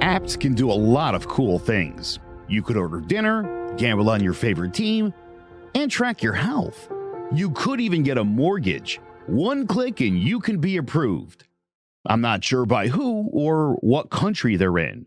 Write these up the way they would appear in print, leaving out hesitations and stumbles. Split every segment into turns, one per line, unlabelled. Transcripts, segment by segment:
Apps can do a lot of cool things. You could order dinner, gamble on your favorite team, and track your health. You could even get a mortgage. One click and you can be approved. I'm not sure by who or what country they're in.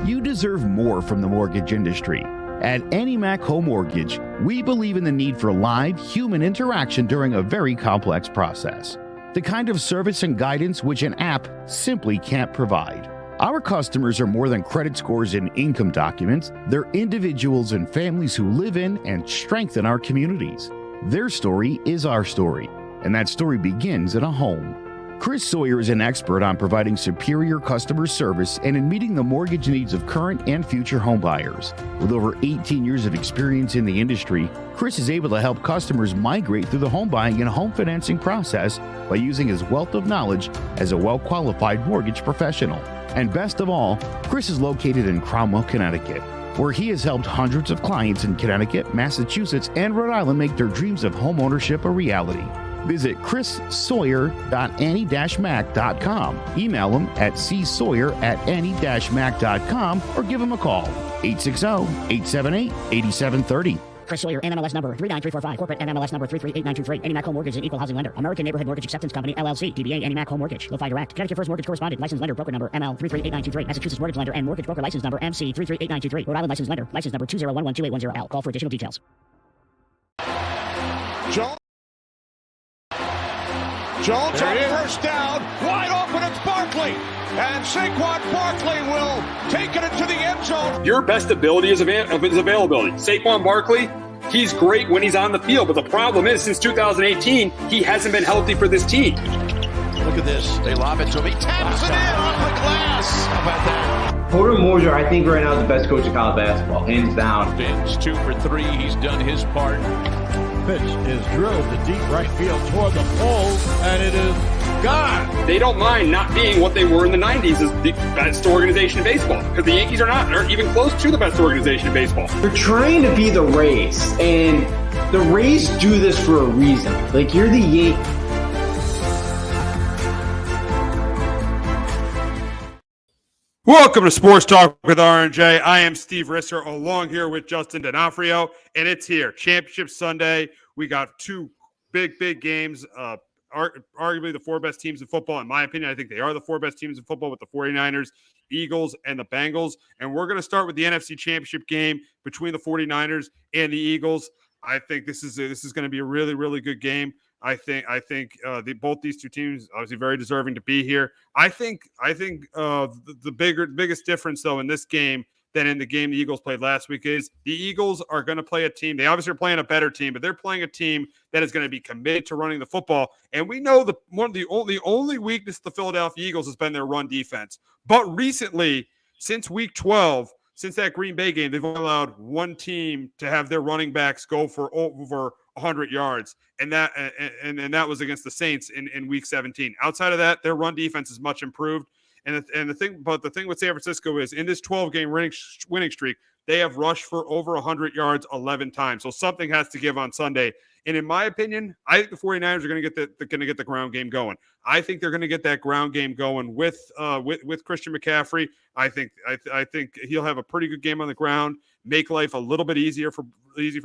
You deserve more from the mortgage industry. At AnyMac Home Mortgage, we believe in the need for live human interaction during a very complex process. The kind of service and guidance which an app simply can't provide. Our customers are more than credit scores and income documents. They're individuals and families who live in and strengthen our communities. Their story is our story, and that story begins in a home. Chris Sawyer is an expert on providing superior customer service and in meeting the mortgage needs of current and future homebuyers. With over 18 years of experience in the industry, Chris is able to help customers migrate through the home buying and home financing process by using his wealth of knowledge as a well-qualified mortgage professional. And best of all, Chris is located in Cromwell, Connecticut, where he has helped hundreds of clients in Connecticut, Massachusetts, and Rhode Island make their dreams of homeownership a reality. Visit chrissawyer.any-mac.com. Email him at csawyer@any-mac.com or give him a call, 860-878-8730.
Chris Sawyer, NMLS number 39345, corporate NMLS number 338923. AnyMac Home Mortgage is an equal housing lender. American Neighborhood Mortgage Acceptance Company, LLC. DBA AnyMac Home Mortgage. Go-Fi Direct. Connecticut First Mortgage Correspondent. License lender. Broker number ML 338923. Massachusetts Mortgage Lender and Mortgage Broker License number MC 338923. Rhode Island License Lender. License number 201128110L. Call for additional details.
Jones on first down, wide open, it's Barkley, and Saquon Barkley will take it into the end zone.
Your best ability is availability. Saquon Barkley, he's great when he's on the field, but the problem is since 2018, he hasn't been healthy for this team.
Look at this, they lob it to him, he taps it in off the glass. How about that?
Porter Moser, I think right now is the best coach in college basketball, hands down.
Vince 2 for 3, he's done his part.
Pitch is drilled to deep right field toward the pole, and it is gone.
They don't mind not being what they were in the 90s as the best organization in baseball, because the Yankees aren't even close to the best organization in baseball.
You're trying to be the Rays, and the Rays do this for a reason. Like, you're the Yankees.
Welcome to Sports Talk with R&J. I am Steve Risser, along here with Justin D'Onofrio, and it's here, Championship Sunday. We got two big games, arguably the four best teams in football. In my opinion, I think they are the four best teams in football with the 49ers, Eagles, and the Bengals. And we're going to start with the NFC Championship game between the 49ers and the Eagles. I think this is going to be a really good game. I think both these two teams obviously very deserving to be here. I think the biggest difference though in this game than in the game the Eagles played last week is the Eagles are going to play a team. They obviously are playing a better team, but they're playing a team that is going to be committed to running the football. And we know the only weakness of the Philadelphia Eagles has been their run defense. But recently, since week 12, since that Green Bay game, they've only allowed one team to have their running backs go for over 100 yards, and that was against the Saints in week 17. Outside of that, their run defense is much improved. And the thing with San Francisco is in this 12-game winning streak, they have rushed for over 100 yards 11 times. So something has to give on Sunday. And in my opinion, I think the 49ers are going to get the ground game going. I think they're going to get that ground game going with Christian McCaffrey. I think he'll have a pretty good game on the ground, make life a little bit easy for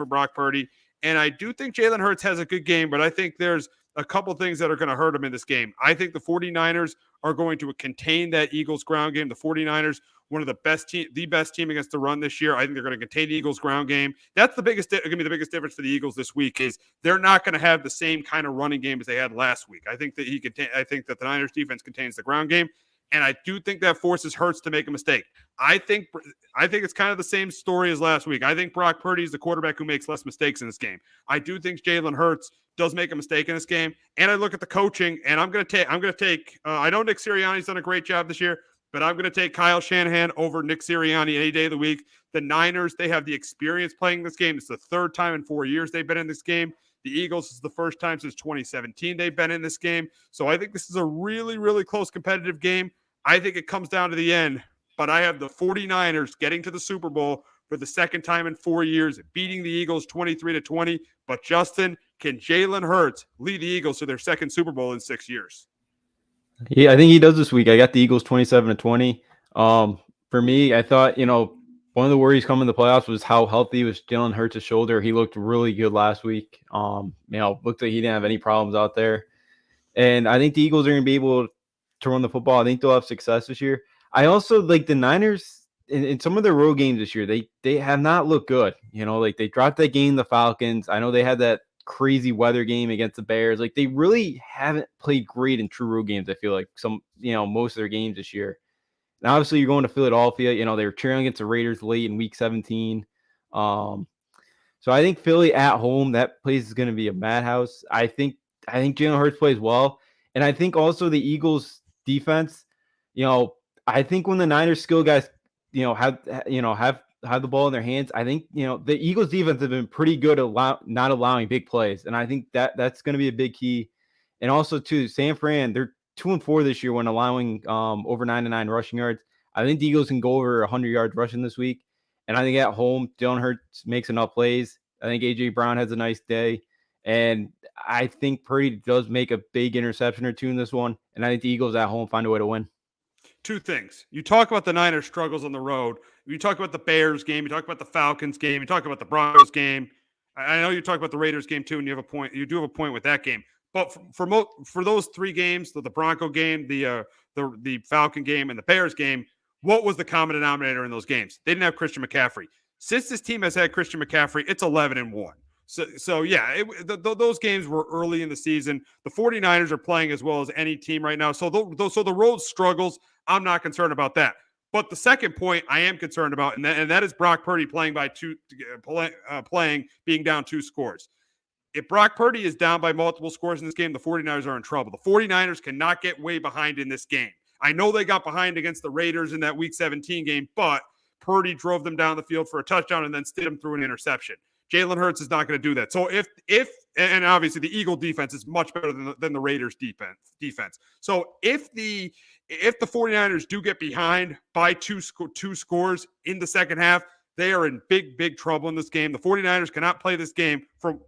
Brock Purdy. And I do think Jalen Hurts has a good game, but I think there's a couple things that are going to hurt him in this game. I think the 49ers are going to contain that Eagles ground game. The 49ers, one of the best team against the run this year. I think they're going to contain the Eagles ground game. That's going to be the biggest difference for the Eagles this week is they're not going to have the same kind of running game as they had last week. I think that the Niners defense contains the ground game. And I do think that forces Hurts to make a mistake. I think it's kind of the same story as last week. I think Brock Purdy is the quarterback who makes less mistakes in this game. I do think Jalen Hurts does make a mistake in this game. And I look at the coaching, and I'm going to take. I know Nick Sirianni's done a great job this year, but I'm going to take Kyle Shanahan over Nick Sirianni any day of the week. The Niners, they have the experience playing this game. It's the third time in 4 years they've been in this game. The Eagles is the first time since 2017 they've been in this game. So I think this is a really close competitive game. I think it comes down to the end, but I have the 49ers getting to the Super Bowl for the second time in 4 years, beating the Eagles 23-20. But Justin, can Jalen Hurts lead the Eagles to their second Super Bowl in 6 years?
Yeah, I think he does this week. I got the Eagles 27-20. for me, I thought, one of the worries coming to the playoffs was how healthy was Jalen Hurts' shoulder. He looked really good last week. Looked like he didn't have any problems out there. And I think the Eagles are going to be able to run the football. I think they'll have success this year. I also like the Niners in some of their road games this year. They have not looked good. Like they dropped that game, the Falcons. I know they had that crazy weather game against the Bears. Like they really haven't played great in true road games. I feel like most of their games this year. And obviously you're going to Philadelphia. They were cheering against the Raiders late in week 17. So I think Philly at home, that place is going to be a madhouse. I think Jalen Hurts plays well. And I think also the Eagles defense, I think when the Niners skill guys, have the ball in their hands, I think, the Eagles defense have been pretty good at not allowing big plays. And I think that's going to be a big key. And also too, San Fran, they're 2-4 this year when allowing over 9 to 9 rushing yards. I think the Eagles can go over 100 yards rushing this week. And I think at home, Jalen Hurts makes enough plays. I think A.J. Brown has a nice day. And I think Purdy does make a big interception or two in this one. And I think the Eagles at home find a way to win.
Two things. You talk about the Niners' struggles on the road. You talk about the Bears game. You talk about the Falcons game. You talk about the Broncos game. I know you talk about the Raiders game too, and you have a point. You do have a point with that game. But for those three games, the Bronco game, the Falcon game, and the Bears game, what was the common denominator in those games? They didn't have Christian McCaffrey. Since this team has had Christian McCaffrey, it's 11-1. So yeah, those games were early in the season. The 49ers are playing as well as any team right now. So the road struggles, I'm not concerned about that. But the second point I am concerned about, and that is Brock Purdy playing being down 2 scores. If Brock Purdy is down by multiple scores in this game, the 49ers are in trouble. The 49ers cannot get way behind in this game. I know they got behind against the Raiders in that Week 17 game, but Purdy drove them down the field for a touchdown and then steered them through an interception. Jalen Hurts is not going to do that. So if and obviously the Eagle defense is much better than the Raiders defense. So if the 49ers do get behind by two scores in the second half, they are in big trouble in this game. The 49ers cannot play this game from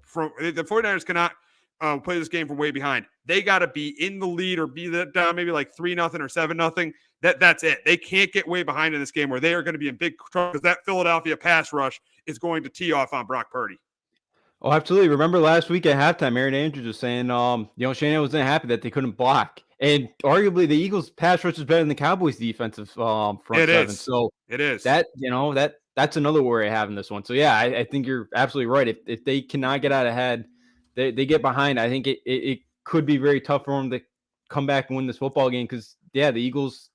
play this game from way behind. They got to be in the lead or be down maybe like 3-0 or 7-0. That's it. They can't get way behind in this game where they are going to be in big trouble because that Philadelphia pass rush is going to tee off on Brock Purdy.
Oh, absolutely. Remember last week at halftime, Aaron Andrews was saying, Shanahan wasn't happy that they couldn't block. And arguably the Eagles pass rush is better than the Cowboys defensive front seven. So
it is.
That's another worry I have in this one. So yeah, I think you're absolutely right. If they cannot get out ahead, they get behind. I think it could be very tough for them to come back and win this football game because the Eagles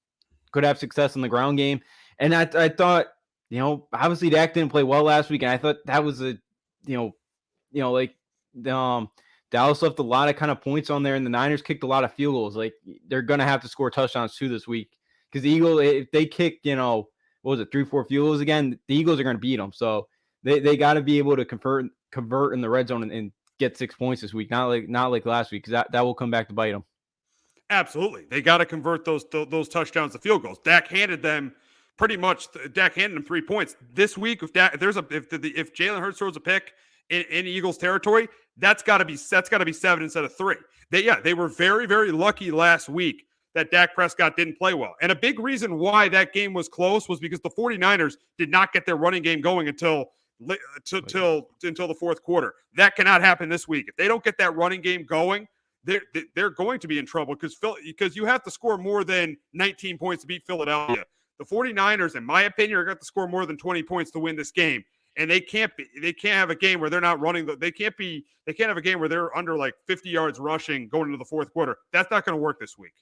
could have success in the ground game. And I thought, obviously Dak didn't play well last week, and I thought that was Dallas left a lot of kind of points on there, and the Niners kicked a lot of field goals. Like they're gonna have to score touchdowns too this week because the Eagles, if they kick, 3-4 field goals again, the Eagles are gonna beat them. So they got to be able to convert in the red zone and get 6 points this week, not like last week, because that will come back to bite them.
Absolutely, they got to convert those touchdowns to field goals. Dak handed them 3 points this week. If Jalen Hurts throws a pick in Eagles territory, that's got to be 7 instead of 3. They were very, very lucky last week that Dak Prescott didn't play well. And a big reason why that game was close was because the 49ers did not get their running game going until the fourth quarter. That cannot happen this week. If they don't get that running game going, they're going to be in trouble because you have to score more than 19 points to beat Philadelphia. The 49ers, in my opinion, are going to score more than 20 points to win this game. And they can't have a game where they're not running. They can't have a game where they're under like 50 yards rushing going into the fourth quarter. That's not going to work this week.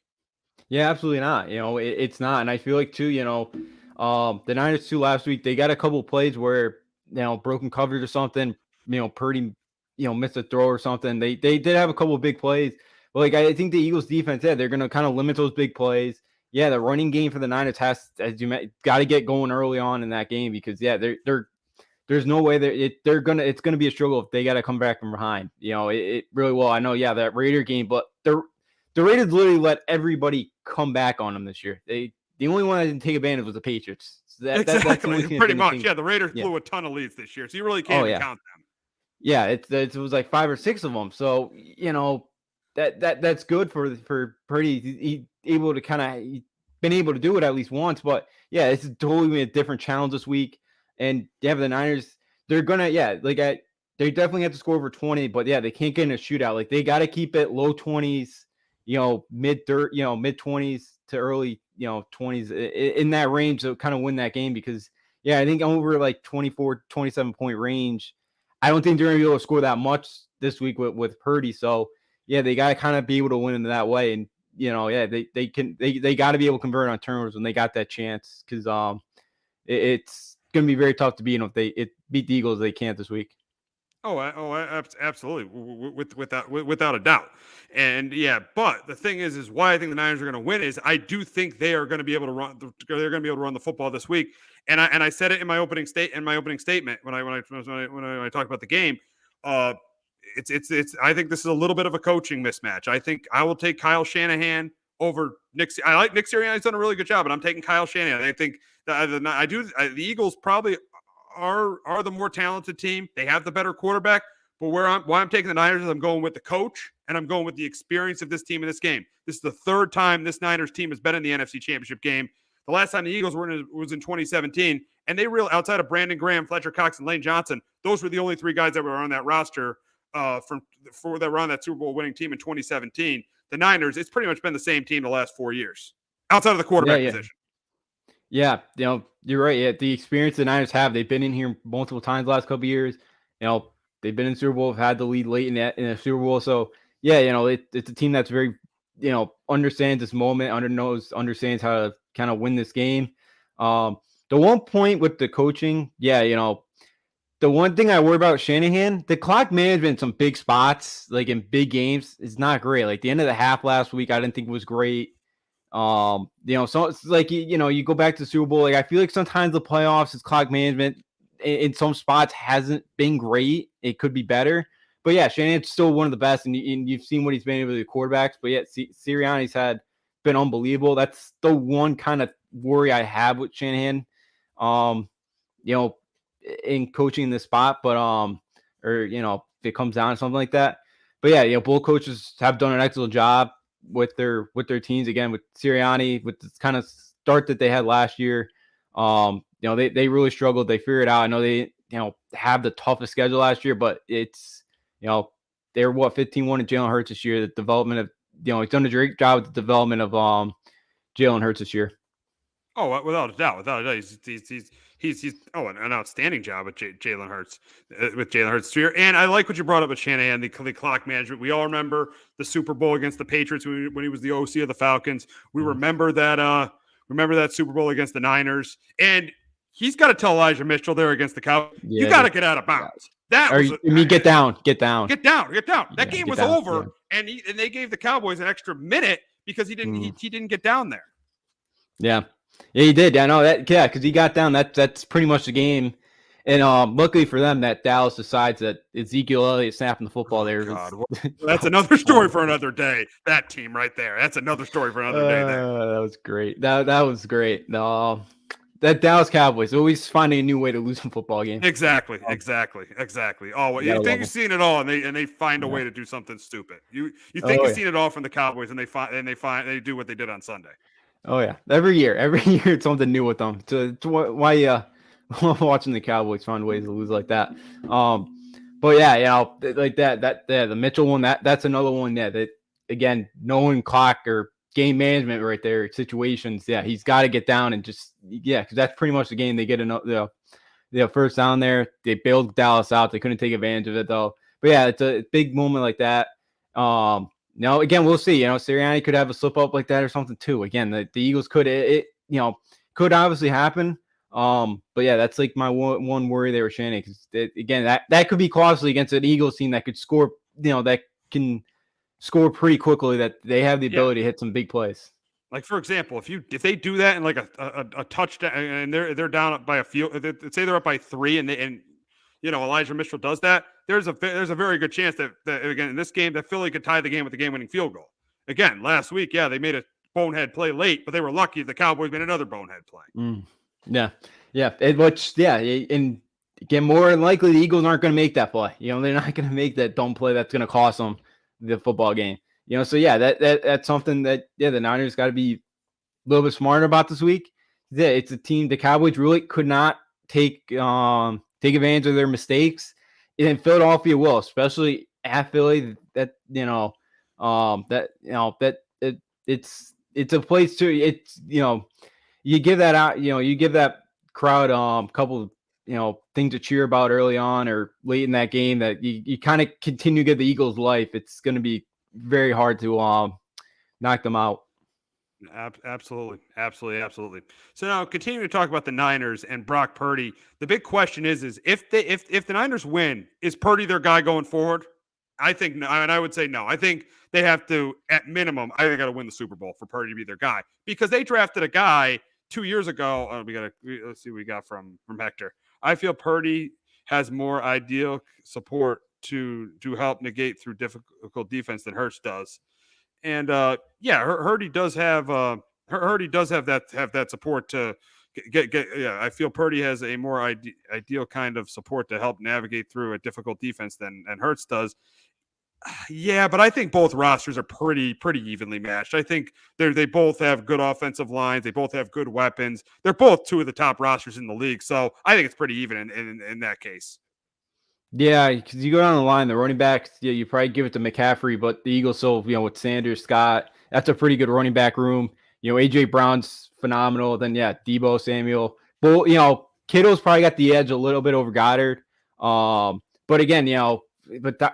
Yeah, absolutely not. It's not. And I feel like too, the Niners too last week, they got a couple of plays where, broken coverage or something, Purdy, missed a throw or something. They did have a couple of big plays. But I think the Eagles defense they're going to kind of limit those big plays. Yeah, the running game for the Niners got to get going early on in that game because there's no way it's gonna be a struggle if they got to come back from behind. It really will. I know, that Raider game, but the Raiders literally let everybody come back on them this year. The only one that didn't take advantage was the Patriots. So
exactly, pretty much. The Raiders blew a ton of leads this year, so you really can't even count them.
Yeah, it was like 5 or 6 of them. So that's good for Purdy. He able to kind of been able to do it at least once. But yeah, it's totally a different challenge this week. And yeah, the Niners, they're gonna they definitely have to score over 20, but yeah, they can't get in a shootout. Like they got to keep it low 20s, mid 20s to early 20s in that range to kind of win that game. Because yeah, I think over like 24, 27 point range, I don't think they're gonna be able to score that much this week with Purdy. So yeah, they got to kind of be able to win in that way. And they got to be able to convert on turnovers when they got that chance, because it's going to be very tough to beat them if they beat the Eagles. They can't this week.
Absolutely, without a doubt. And yeah, but the thing is why I think the Niners are going to win is I do think they are going to be able to run. They're going to be able to run the football this week. And I said it in my opening statement when I talked about the game. It's I think this is a little bit of a coaching mismatch. I think I will take Kyle Shanahan over Nick. I like Nick Sirianni. He's done a really good job, but I'm taking Kyle Shanahan. I think the Eagles probably are the more talented team. They have the better quarterback, but why I'm taking the Niners is I'm going with the coach and I'm going with the experience of this team in this game. This is the third time this Niners team has been in the NFC Championship game. The last time the Eagles was in 2017, and they really, outside of Brandon Graham, Fletcher Cox, and Lane Johnson, those were the only three guys that were on that roster that were on that Super Bowl winning team in 2017. The Niners, it's pretty much been the same team the last 4 years, outside of the quarterback position.
Yeah, you're right. Yeah, the experience the Niners have, they've been in here multiple times the last couple of years. They've been in Super Bowl, have had the lead late in the Super Bowl. So yeah, it's a team that's very, understands this moment, understands how to kind of win this game. The one point with the coaching, the one thing I worry about Shanahan, the clock management in some big spots, like in big games, is not great. Like the end of the half last week, I didn't think was great. So it's like, you go back to the Super Bowl. Like I feel like sometimes the playoffs, his clock management in some spots hasn't been great. It could be better. But yeah, Shanahan's still one of the best, and you've seen what he's been able to do with the quarterbacks. But yet, Sirianni's been unbelievable. That's the one kind of worry I have with Shanahan. In coaching this spot, but if it comes down to something like that. But yeah, both coaches have done an excellent job with their teams. Again, with Sirianni, with this kind of start that they had last year, they really struggled. They figured it out. I know they have the toughest schedule last year, but it's they're 15-1 in Jalen Hurts this year. The development of he's done a great job with the development of Jalen Hurts this year.
Oh, without a doubt, he's an outstanding job with Jalen Hurts this year. And I like what you brought up with Shanahan, the clock management. We all remember the Super Bowl against the Patriots when he was the OC of the Falcons. We remember that Super Bowl against the Niners, and he's got to tell Elijah Mitchell there against the Cowboys, you got to get out of bounds.
Get down.
That game was over, and they gave the Cowboys an extra minute because he didn't get down there.
Yeah, he did. I know that. Yeah, because he got down. That's pretty much the game. And luckily for them, that Dallas decides that Ezekiel Elliott snapping the football there.
That's another story for another day. That team right there. That's another story for another day.
That was great. That was great. No, that Dallas Cowboys always finding a new way to lose a football game.
Exactly. Oh, you think you've seen it all, and they find a way to do something stupid. You think you've seen it all from the Cowboys, and they do what they did on Sunday.
Oh yeah, every year it's something new with them. To why watching the Cowboys find ways to lose like that. But yeah, like that the Mitchell one, that's another one. Yeah, that again, knowing clock or game management right there, situations. Yeah, he's got to get down and just because that's pretty much the game. They get another first down there. They bailed Dallas out. They couldn't take advantage of it though. But yeah, it's a big moment like that. No, again, we'll see. Sirianni could have a slip up like that or something too. Again, the Eagles could could obviously happen. But yeah, that's like my one worry there with Shanahan, because again, that could be costly against an Eagles team that could score. That can score pretty quickly. That they have the ability to hit some big plays.
Like for example, if they do that in like a touchdown and they're down by a field, say they're up by 3 and Elijah Mitchell does that, there's a very good chance that again in this game that Philly could tie the game with the game-winning field goal. Again, last week, they made a bonehead play late, but they were lucky the Cowboys made another bonehead play.
Yeah. And again, more than likely the Eagles aren't going to make that play. They're not going to make that dumb play that's going to cost them the football game. So yeah, that's something that the Niners got to be little bit smarter about this week. Yeah, it's a team the Cowboys really could not take advantage of their mistakes, and Philadelphia will, especially at Philly. It's a place to you give that out, you give that crowd couple things to cheer about early on or late in that game that you kind of continue to get the Eagles life. It's going to be very hard to knock them out.
Absolutely. So now continuing to talk about the Niners and Brock Purdy, the big question is if the Niners win, is Purdy their guy going forward? I think no, and I would say no. I think they have to, at minimum, I think they got to win the Super Bowl for Purdy to be their guy because they drafted a guy 2 years ago. Let's see what we got from Hector. I feel Purdy has more ideal support to help negate through difficult defense than Hurts does. And Hurdy does have that support to get. Yeah, I feel Purdy has a more ideal kind of support to help navigate through a difficult defense than Hurts does. Yeah, but I think both rosters are pretty evenly matched. I think they both have good offensive lines. They both have good weapons. They're both two of the top rosters in the league. So I think it's pretty even in that case.
Yeah, because you go down the line, the running backs, you probably give it to McCaffrey, but the Eagles still, with Sanders, Scott, that's a pretty good running back room. AJ Brown's phenomenal. Then Debo Samuel. Well, Kittle's probably got the edge a little bit over Goddard. But again,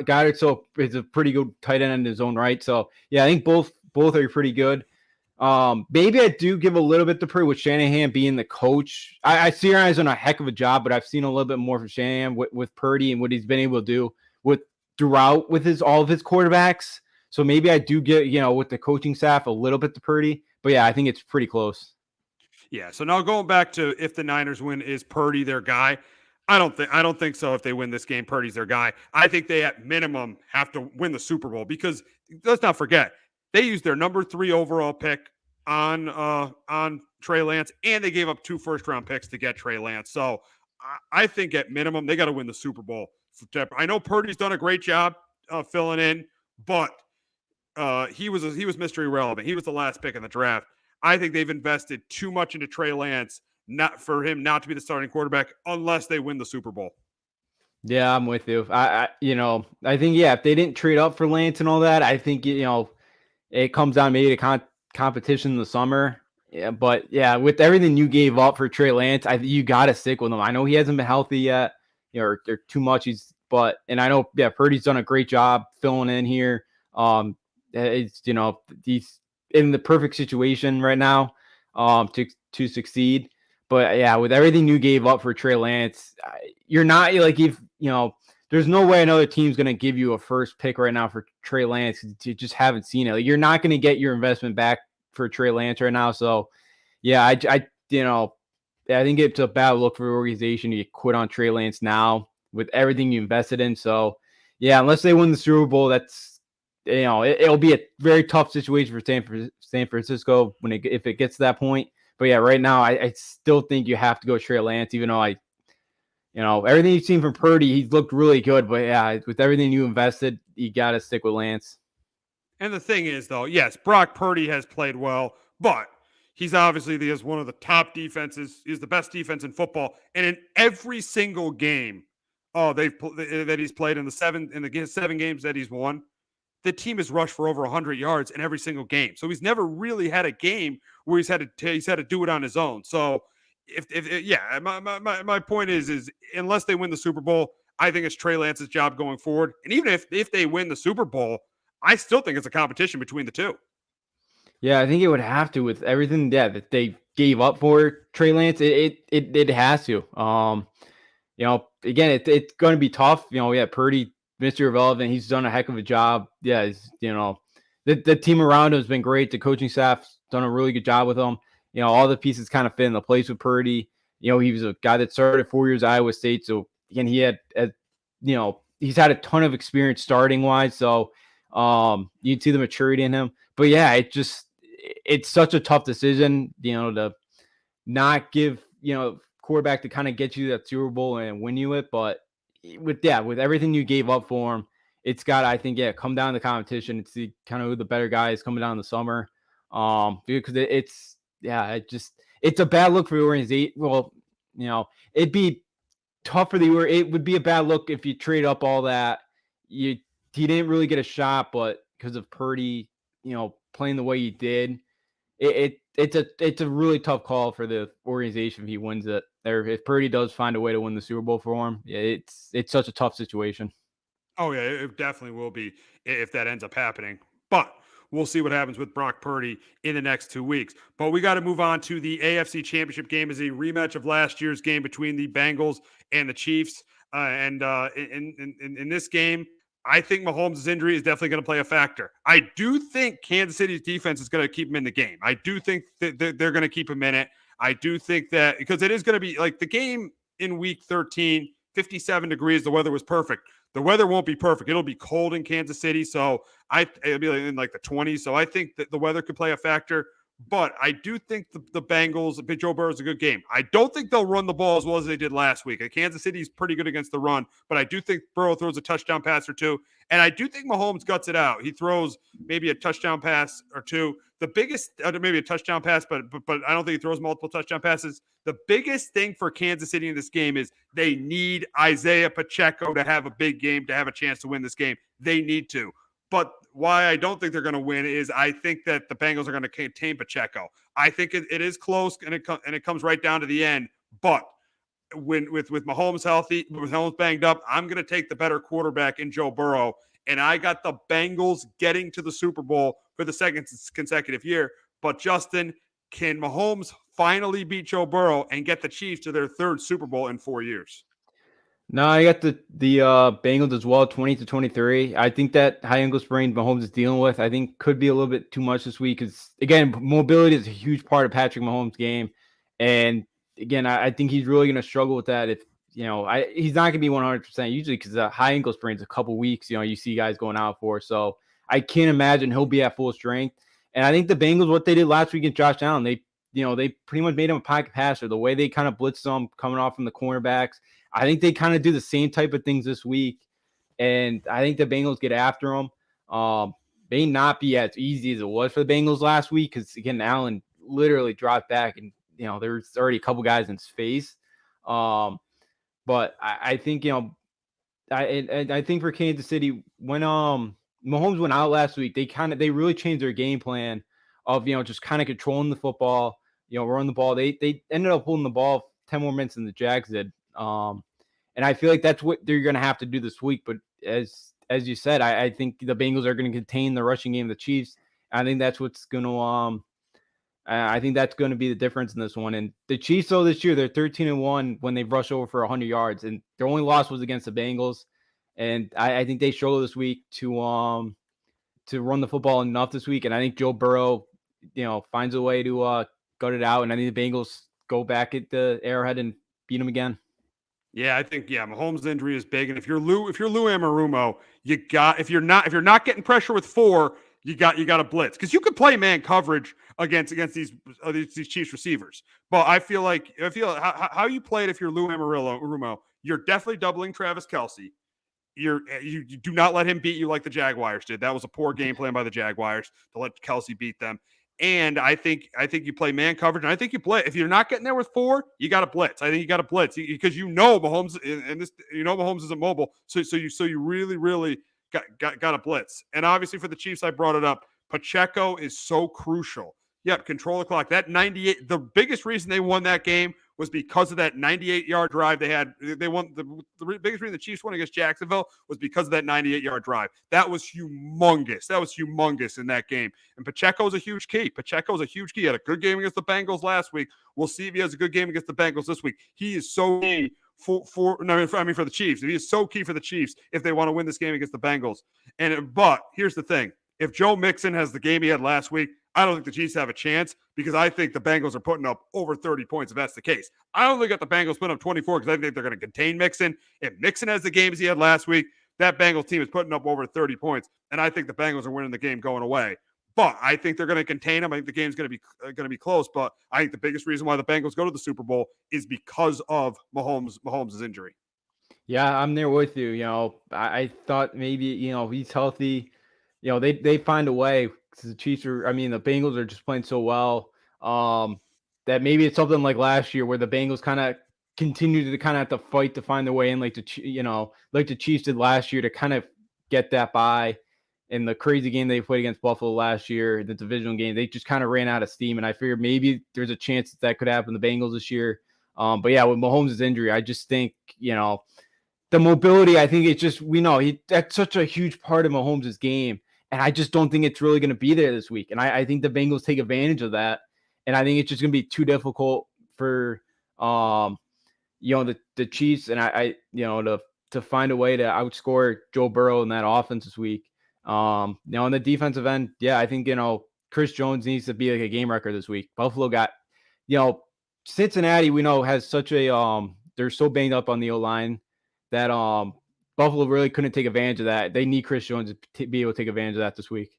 Goddard is a pretty good tight end in his own right. So I think both are pretty good. Maybe I do give a little bit to Purdy with Shanahan being the coach. I see Aaron's done a heck of a job, but I've seen a little bit more from Shanahan with Purdy and what he's been able to do throughout with all of his quarterbacks. So maybe I do get, with the coaching staff a little bit to Purdy, but I think it's pretty close.
Yeah. So now going back to if the Niners win, is Purdy their guy? I don't think so. If they win this game, Purdy's their guy. I think they at minimum have to win the Super Bowl because let's not forget they used their number 3 overall pick on Trey Lance, and they gave up 2 first-round picks to get Trey Lance. So I think at minimum they got to win the Super Bowl. I know Purdy's done a great job filling in, but he was mystery relevant. He was the last pick in the draft. I think they've invested too much into Trey Lance, not for him not to be the starting quarterback unless they win the Super Bowl.
Yeah, I'm with you. I think if they didn't trade up for Lance and all that, I think it comes down maybe to competition in the summer. Yeah, but with everything you gave up for Trey Lance, you got to stick with him. I know he hasn't been healthy yet, or too much. And I know Purdy's done a great job filling in here. It's he's in the perfect situation right now to succeed. But with everything you gave up for Trey Lance, you're not there's no way another team's going to give you a first pick right now for Trey Lance. You just haven't seen it. You're not going to get your investment back for Trey Lance right now. So I think it's a bad look for the organization. You quit on Trey Lance now with everything you invested in. So unless they win the Super Bowl, that's it'll be a very tough situation for San Francisco if it gets to that point. But right now I still think you have to go Trey Lance, even though everything you've seen from Purdy, he's looked really good. But with everything you invested, you got to stick with Lance.
And the thing is, though, yes, Brock Purdy has played well, but he's obviously has one of the top defenses. He's the best defense in football, and in every single game, that he's played in the 7 games that he's won, the team has rushed for over 100 yards in every single game. So he's never really had a game where he's had to do it on his own. So my point is unless they win the Super Bowl, I think it's Trey Lance's job going forward. And even if they win the Super Bowl, I still think it's a competition between the two.
Yeah, I think it would have to with everything that they gave up for Trey Lance. It has to. Again, it's going to be tough. Purdy, Mr. Irrelevant, he's done a heck of a job. Yeah, the team around him has been great. The coaching staff's done a really good job with him. All the pieces kind of fit in the place with Purdy. He was a guy that started 4 years at Iowa State. So again, he had, he's had a ton of experience starting wise. So you'd see the maturity in him. But it's such a tough decision, to not give, quarterback to kind of get you that Super Bowl and win you it. But with everything you gave up for him, it's got, I think, come down to competition. It's the kind of who the better guy is coming down in the summer. Because yeah, it's a bad look for the organization. Well, it'd be tough for it would be a bad look if you trade up all that. He didn't really get a shot, but because of Purdy, playing the way he did, it's a really tough call for the organization if he wins it. Or if Purdy does find a way to win the Super Bowl for him, it's such a tough situation.
Oh, yeah, it definitely will be if that ends up happening. But we'll see what happens with Brock Purdy in the next 2 weeks. But we got to move on to the AFC Championship game as a rematch of last year's game between the Bengals and the Chiefs. In this game, I think Mahomes' injury is definitely going to play a factor. I do think Kansas City's defense is going to keep him in the game. I do think that they're going to keep him in it. I do think that because it is going to be like the game in week 13, 57 degrees, the weather was perfect. The weather won't be perfect. It'll be cold in Kansas City, so it'll be in like the 20s. So I think that the weather could play a factor. But I do think the Bengals, Joe Burrow is a good game. I don't think they'll run the ball as well as they did last week. Kansas City is pretty good against the run, but I do think Burrow throws a touchdown pass or two. And I do think Mahomes guts it out. He throws maybe a touchdown pass or two. The biggest, maybe a touchdown pass, but I don't think he throws multiple touchdown passes. The biggest thing for Kansas City in this game is they need Isaiah Pacheco to have a big game, to have a chance to win this game. They need to. But why I don't think they're going to win is I think that the Bengals are going to contain Pacheco. I think it is close, and it comes right down to the end. But with Mahomes healthy, with Mahomes banged up, I'm going to take the better quarterback in Joe Burrow. And I got the Bengals getting to the Super Bowl for the second consecutive year. But Justin, can Mahomes finally beat Joe Burrow and get the Chiefs to their third Super Bowl in 4 years?
No, I got the Bengals as well, 20-23. I think that high ankle sprain Mahomes is dealing with, I think could be a little bit too much this week. Because again, mobility is a huge part of Patrick Mahomes' game, and again, I think he's really going to struggle with that. If he's not going to be 100% usually because the high ankle sprain is a couple weeks. You see guys going out for, so I can't imagine he'll be at full strength. And I think the Bengals, what they did last week against Josh Allen, they pretty much made him a pocket passer. The way they kind of blitzed him coming off from the cornerbacks. I think they kind of do the same type of things this week, and I think the Bengals get after them. May not be as easy as it was for the Bengals last week because, again, Allen literally dropped back, and there's already a couple guys in his face. But I think I think for Kansas City, when Mahomes went out last week, they really changed their game plan of just kind of controlling the football, running the ball. They ended up holding the ball 10 more minutes than the Jags did. And I feel like that's what they're going to have to do this week. But as you said, I think the Bengals are going to contain the rushing game of the Chiefs. I think that's what's going to I think that's going to be the difference in this one. And the Chiefs, though, this year, they're 13-1 when they've rushed over for 100 yards. And their only loss was against the Bengals. And I think they struggle this week to run the football enough this week. And I think Joe Burrow, finds a way to gut it out. And I think the Bengals go back at the Arrowhead and beat them again.
Yeah, I think Mahomes' injury is big, and if you're Lou Anarumo, if you're not getting pressure with 4, you got to blitz because you could play man coverage against these Chiefs receivers. But I feel how you play it if you're Lou Anarumo, you're definitely doubling Travis Kelce. You do not let him beat you like the Jaguars did. That was a poor game plan by the Jaguars to let Kelce beat them. And I think you play man coverage, and I think you play. If you're not getting there with 4, you got to blitz. I think you got to blitz because Mahomes Mahomes isn't mobile, so you really got to blitz. And obviously for the Chiefs, I brought it up. Pacheco is so crucial. Yep, control the clock. That 98. The biggest reason they won that game was because of that 98-yard drive they had. They won the biggest reason the Chiefs won against Jacksonville was because of that 98-yard drive. That was humongous. That was humongous in that game. And Pacheco's a huge key. He had a good game against the Bengals last week. We'll see if he has a good game against the Bengals this week. He is so key for the Chiefs. He is so key for the Chiefs if they want to win this game against the Bengals. But here's the thing. If Joe Mixon has the game he had last week, I don't think the Chiefs have a chance because I think the Bengals are putting up over 30 points if that's the case. I don't think the Bengals putting up 24 because I think they're going to contain Mixon. If Mixon has the games he had last week, that Bengals team is putting up over 30 points, and I think the Bengals are winning the game going away. But I think they're going to contain them. I think the game's going to be close. But I think the biggest reason why the Bengals go to the Super Bowl is because of Mahomes' injury.
Yeah, I'm there with you. I thought maybe he's healthy. They find a way. The Chiefs the Bengals are just playing so well. That maybe it's something like last year where the Bengals kind of continue to kind of have to fight to find their way in, like the Chiefs did last year to kind of get that bye. In the crazy game they played against Buffalo last year, the divisional game, they just kind of ran out of steam. And I figured maybe there's a chance that could happen to the Bengals this year. But yeah, with Mahomes' injury, I just think, the mobility, I think it's just, that's such a huge part of Mahomes' game. And I just don't think it's really going to be there this week. And I think the Bengals take advantage of that. And I think it's just going to be too difficult for, the Chiefs and to find a way to outscore Joe Burrow in that offense this week. On the defensive end, yeah, I think, Chris Jones needs to be like a game wrecker this week. Buffalo got, Cincinnati, we know has such a, they're so banged up on the O-line that, Buffalo really couldn't take advantage of that. They need Chris Jones to be able to take advantage of that this week.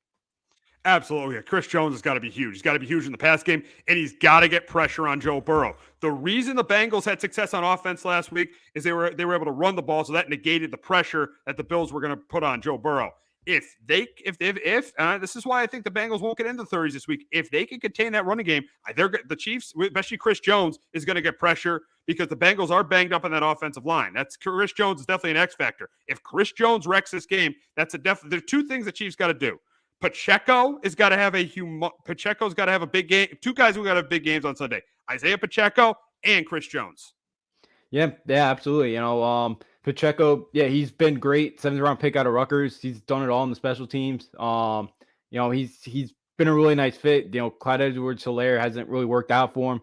Absolutely. Yeah. Chris Jones has got to be huge. He's got to be huge in the pass game, and he's got to get pressure on Joe Burrow. The reason the Bengals had success on offense last week is they were able to run the ball, so that negated the pressure that the Bills were going to put on Joe Burrow. If this is why I think the Bengals won't get into the 30s this week. If they can contain that running game, the Chiefs, especially Chris Jones, is going to get pressure because the Bengals are banged up on that offensive line. Chris Jones is definitely an X factor. If Chris Jones wrecks this game, there's two things the Chiefs got to do. Pacheco's got to have a big game. Two guys who got to have big games on Sunday: Isaiah Pacheco and Chris Jones.
Yeah, absolutely. Pacheco, yeah, he's been great. 7th round pick out of Rutgers. He's done it all in the special teams. He's been a really nice fit. Clyde Edwards-Helaire hasn't really worked out for him.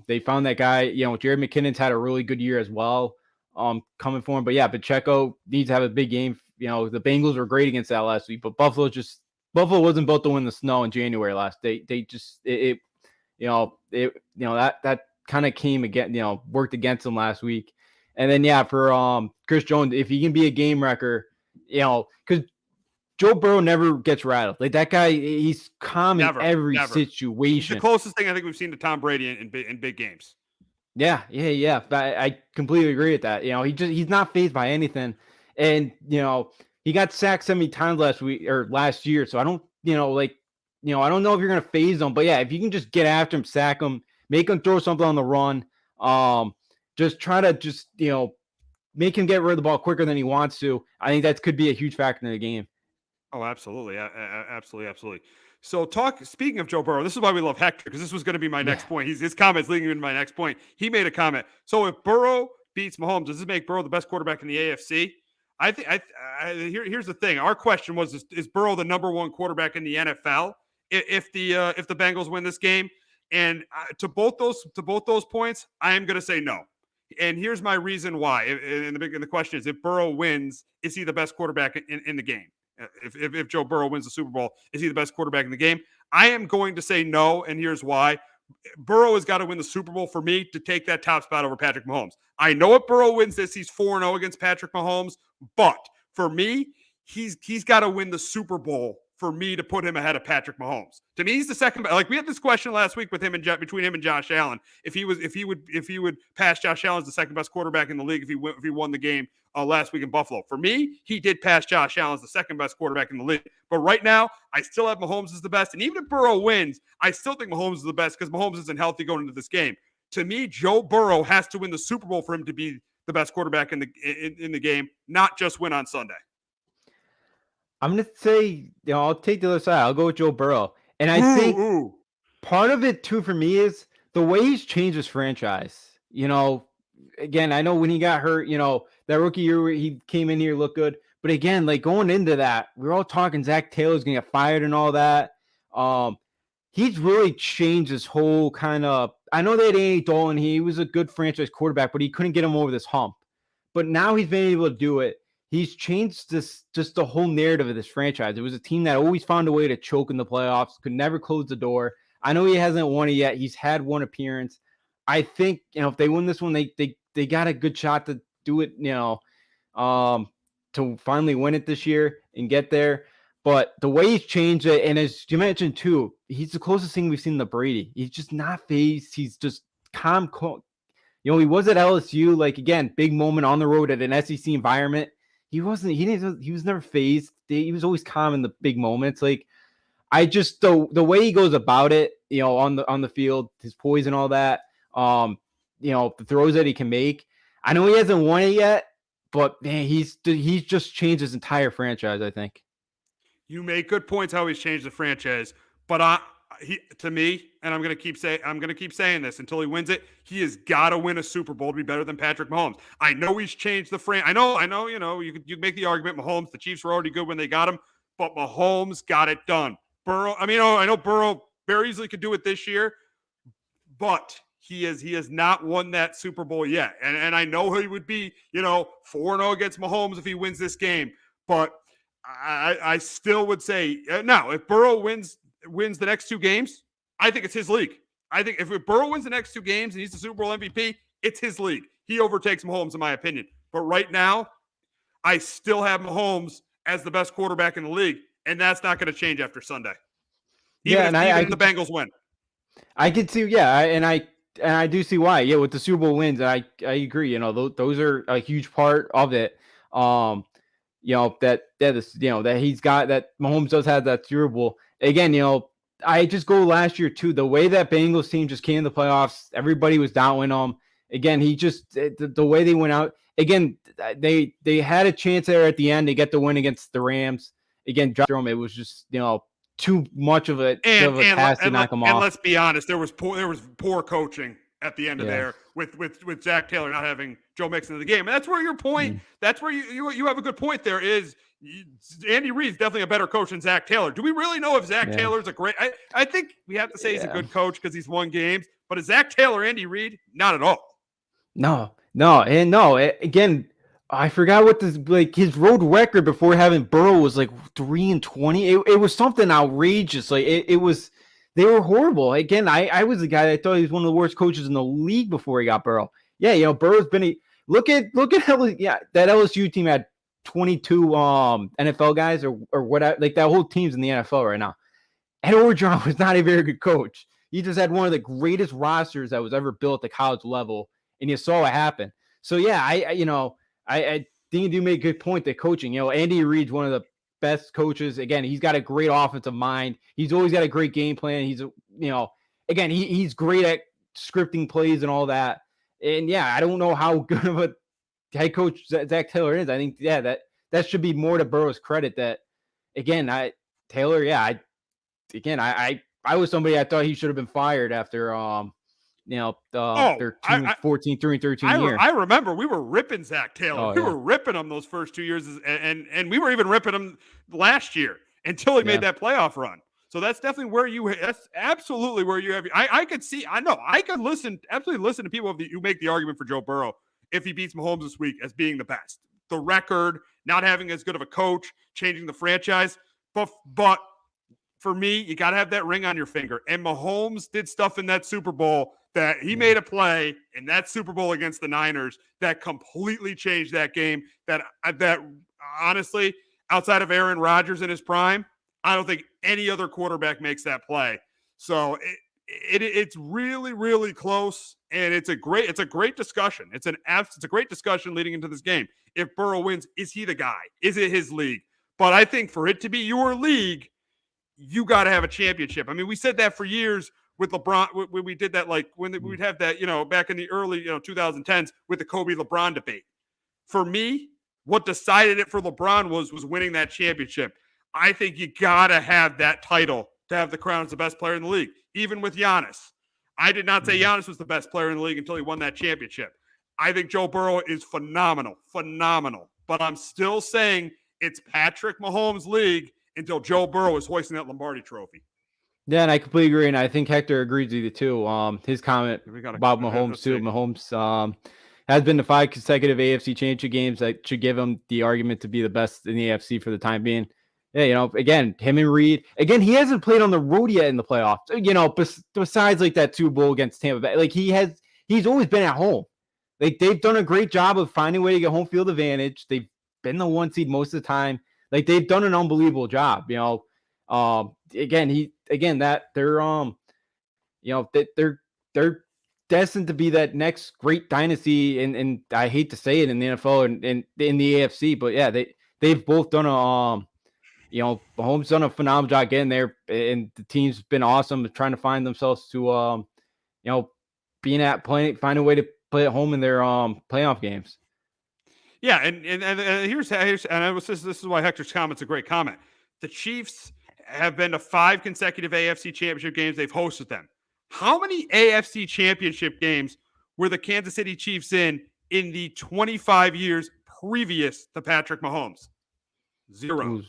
They found that guy. Jared McKinnon's had a really good year as well. Coming for him, but yeah, Pacheco needs to have a big game. The Bengals were great against that last week, but Buffalo wasn't built to win the snow in January last. They just that kind of came again, worked against them last week. And then, yeah, for Chris Jones, if he can be a game wrecker, because Joe Burrow never gets rattled. Like that guy, he's calm in every situation.
He's the closest thing I think we've seen to Tom Brady in big games.
Yeah. I completely agree with that. He's not fazed by anything. And, he got sacked so many times last year. So I don't, I don't know if you're going to phase him. But, yeah, if you can just get after him, sack him, make him throw something on the run, just try to make him get rid of the ball quicker than he wants to. I think that could be a huge factor in the game.
Oh, absolutely. Absolutely. So speaking of Joe Burrow, this is why we love Hector, because this was going to be my next point. His comments leading into my next point. He made a comment. So if Burrow beats Mahomes, does this make Burrow the best quarterback in the AFC? Here's the thing. Our question was: Is Burrow the number one quarterback in the NFL if the Bengals win this game? And to both those points, I am going to say no. And here's my reason why. And the question is: if Burrow wins, is he the best quarterback in the game? If Joe Burrow wins the Super Bowl, is he the best quarterback in the game? I am going to say no, and here's why. Burrow has got to win the Super Bowl for me to take that top spot over Patrick Mahomes. I know if Burrow wins this, he's 4-0 against Patrick Mahomes, but for me, he's got to win the Super Bowl for me to put him ahead of Patrick Mahomes. To me, he's the second. Like we had this question last week with between him and Josh Allen. If he would pass Josh Allen as the second best quarterback in the league if he won the game last week in Buffalo. For me, he did pass Josh Allen as the second best quarterback in the league. But right now, I still have Mahomes as the best. And even if Burrow wins, I still think Mahomes is the best because Mahomes isn't healthy going into this game. To me, Joe Burrow has to win the Super Bowl for him to be the best quarterback in the game, not just win on Sunday.
I'm going to say, I'll take the other side. I'll go with Joe Burrow. And I think part of it, too, for me is the way he's changed his franchise. Again, I know when he got hurt, that rookie year where he came in here, looked good. But again, like going into that, we were all talking Zach Taylor's going to get fired and all that. He's really changed his whole kind of – I know that Andy Dolan, he was a good franchise quarterback, but he couldn't get him over this hump. But now he's been able to do it. He's changed just the whole narrative of this franchise. It was a team that always found a way to choke in the playoffs, could never close the door. I know he hasn't won it yet. He's had one appearance. I think, if they win this one, they got a good shot to do it, to finally win it this year and get there. But the way he's changed it, and as you mentioned too, he's the closest thing we've seen to Brady. He's just not phased. He's just calm. He was at LSU, like again, big moment on the road at an SEC environment. He was never phased. He was always calm in the big moments. Like I just the way he goes about it, on the field, his poise and all that. The throws that he can make. I know he hasn't won it yet, but man, he's just changed his entire franchise, I think.
You make good points how he's changed the franchise, but to me, and I'm going to keep saying this until he wins it. He has got to win a Super Bowl to be better than Patrick Mahomes. I know he's changed the I know. You make the argument Mahomes. The Chiefs were already good when they got him, but Mahomes got it done. Burrow. I know Burrow very easily could do it this year, but he has not won that Super Bowl yet. And I know he would be 4-0 against Mahomes if he wins this game, but I still would say now if Burrow wins the next 2 games, I think it's his league. I think if Burrow wins the next 2 games and he's the Super Bowl MVP, it's his league. He overtakes Mahomes in my opinion. But right now, I still have Mahomes as the best quarterback in the league, and that's not going to change after Sunday. Even if the Bengals win.
I could see, and I do see why. Yeah, with the Super Bowl wins, I agree. Those are a huge part of it. That he's got that Mahomes does have that Super Bowl. Again, I just go last year too. The way that Bengals team just came to the playoffs, everybody was doubting them. Again, the way they went out. Again, they had a chance there at the end. They get the win against the Rams. Again, it was just too much of a task to knock them off.
And let's be honest, there was poor coaching at the end of there with Zach Taylor not having Joe Mixon in the game. And that's where your point. That's where you have a good point. There is. Andy Reid's definitely a better coach than Zach Taylor. Do we really know if Zach Taylor's a great? I think we have to say he's a good coach because he's won games. But is Zach Taylor Andy Reid? Not at all.
No. Again, I forgot what his road record before having Burrow was 3-20. It was something outrageous. It was. They were horrible. Again, I was the guy that thought he was one of the worst coaches in the league before he got Burrow. Yeah, Burrow's been look at how that LSU team had 22 NFL guys or whatever. That whole team's in the NFL right now. Ed Orgeron was not a very good coach. He just had one of the greatest rosters that was ever built at the college level, and you saw what happened. So yeah, I think you do make a good point that coaching. Andy Reid's one of the best coaches. Again, he's got a great offensive mind. He's always got a great game plan. He's he's great at scripting plays and all that. And I don't know how good of a head coach Zach Taylor is. I think that should be more to Burrow's credit. That I was somebody I thought he should have been fired after their 14-3-13 year.
I remember we were ripping Zach Taylor. We were ripping him those first 2 years, and we were even ripping him last year until he made that playoff run. So that's definitely that's absolutely where you have. I could see. I know I could absolutely listen to people who make the argument for Joe Burrow if he beats Mahomes this week as being the best. The record, not having as good of a coach, changing the franchise, but for me, you got to have that ring on your finger. And Mahomes did stuff in that Super Bowl that he made a play in that Super Bowl against the Niners that completely changed that game. That honestly, outside of Aaron Rodgers in his prime, I don't think any other quarterback makes that play. So it's really, really close, and it's a great discussion. It's a great discussion leading into this game. If Burrow wins, is he the guy? Is it his league? But I think for it to be your league, you got to have a championship. I mean, we said that for years with LeBron. When we did that, when we'd have that, back in the early 2010s with the Kobe LeBron debate. For me, what decided it for LeBron was winning that championship. I think you got to have that title to have the crown as the best player in the league. Even with Giannis. I did not say Giannis was the best player in the league until he won that championship. I think Joe Burrow is phenomenal. But I'm still saying it's Patrick Mahomes' league until Joe Burrow is hoisting that Lombardi trophy.
Yeah, and I completely agree. And I think Hector agrees with you too. His comment about Mahomes too. Mahomes has been to 5 consecutive AFC championship games. That should give him the argument to be the best in the AFC for the time being. Yeah, again, him and Reed. Again, he hasn't played on the road yet in the playoffs. Besides that Super Bowl against Tampa Bay, he's always been at home. They've done a great job of finding a way to get home field advantage. They've been the 1 seed most of the time. They've done an unbelievable job. They're destined to be that next great dynasty. And I hate to say it in the NFL and in the AFC, but yeah, they've both done Mahomes done a phenomenal job getting there, and the team's been awesome trying to find themselves to, find a way to play at home in their playoff games.
Yeah, and here's this is why Hector's comment's a great comment. The Chiefs have been to 5 consecutive AFC Championship games. They've hosted them. How many AFC Championship games were the Kansas City Chiefs in the 25 years previous to Patrick Mahomes? 0.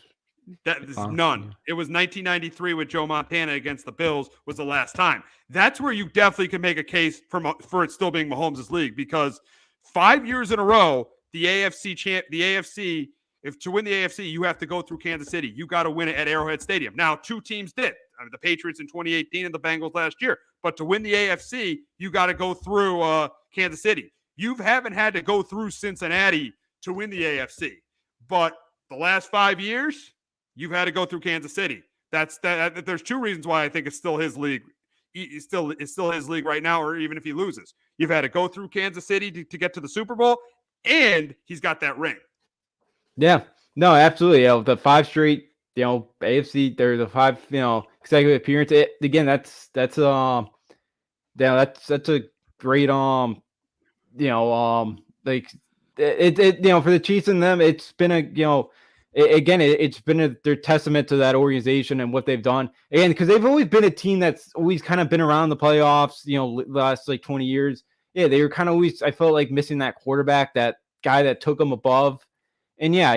That is none. Yeah. It was 1993 with Joe Montana against the Bills was the last time. That's where you definitely can make a case for it still being Mahomes' league, because 5 years in a row, the AFC, if to win the AFC, you have to go through Kansas City. You got to win it at Arrowhead Stadium. Now, 2 teams did. The Patriots in 2018 and the Bengals last year. But to win the AFC, you got to go through Kansas City. You haven't had to go through Cincinnati to win the AFC. But the last 5 years, you've had to go through Kansas City. There's 2 reasons why I think it's still his league. It's still his league right now, or even if he loses. You've had to go through Kansas City to get to the Super Bowl, and he's got that ring. Yeah,
no, absolutely. The 5 straight, AFC, they're the 5, consecutive appearances. Again, that's a great, for the Chiefs and them, it's been it's been their testament to that organization and what they've done. Again, because they've always been a team that's always kind of been around the playoffs, the last 20 years. Yeah, they were kind of always, I felt like, missing that quarterback, that guy that took them above. And yeah,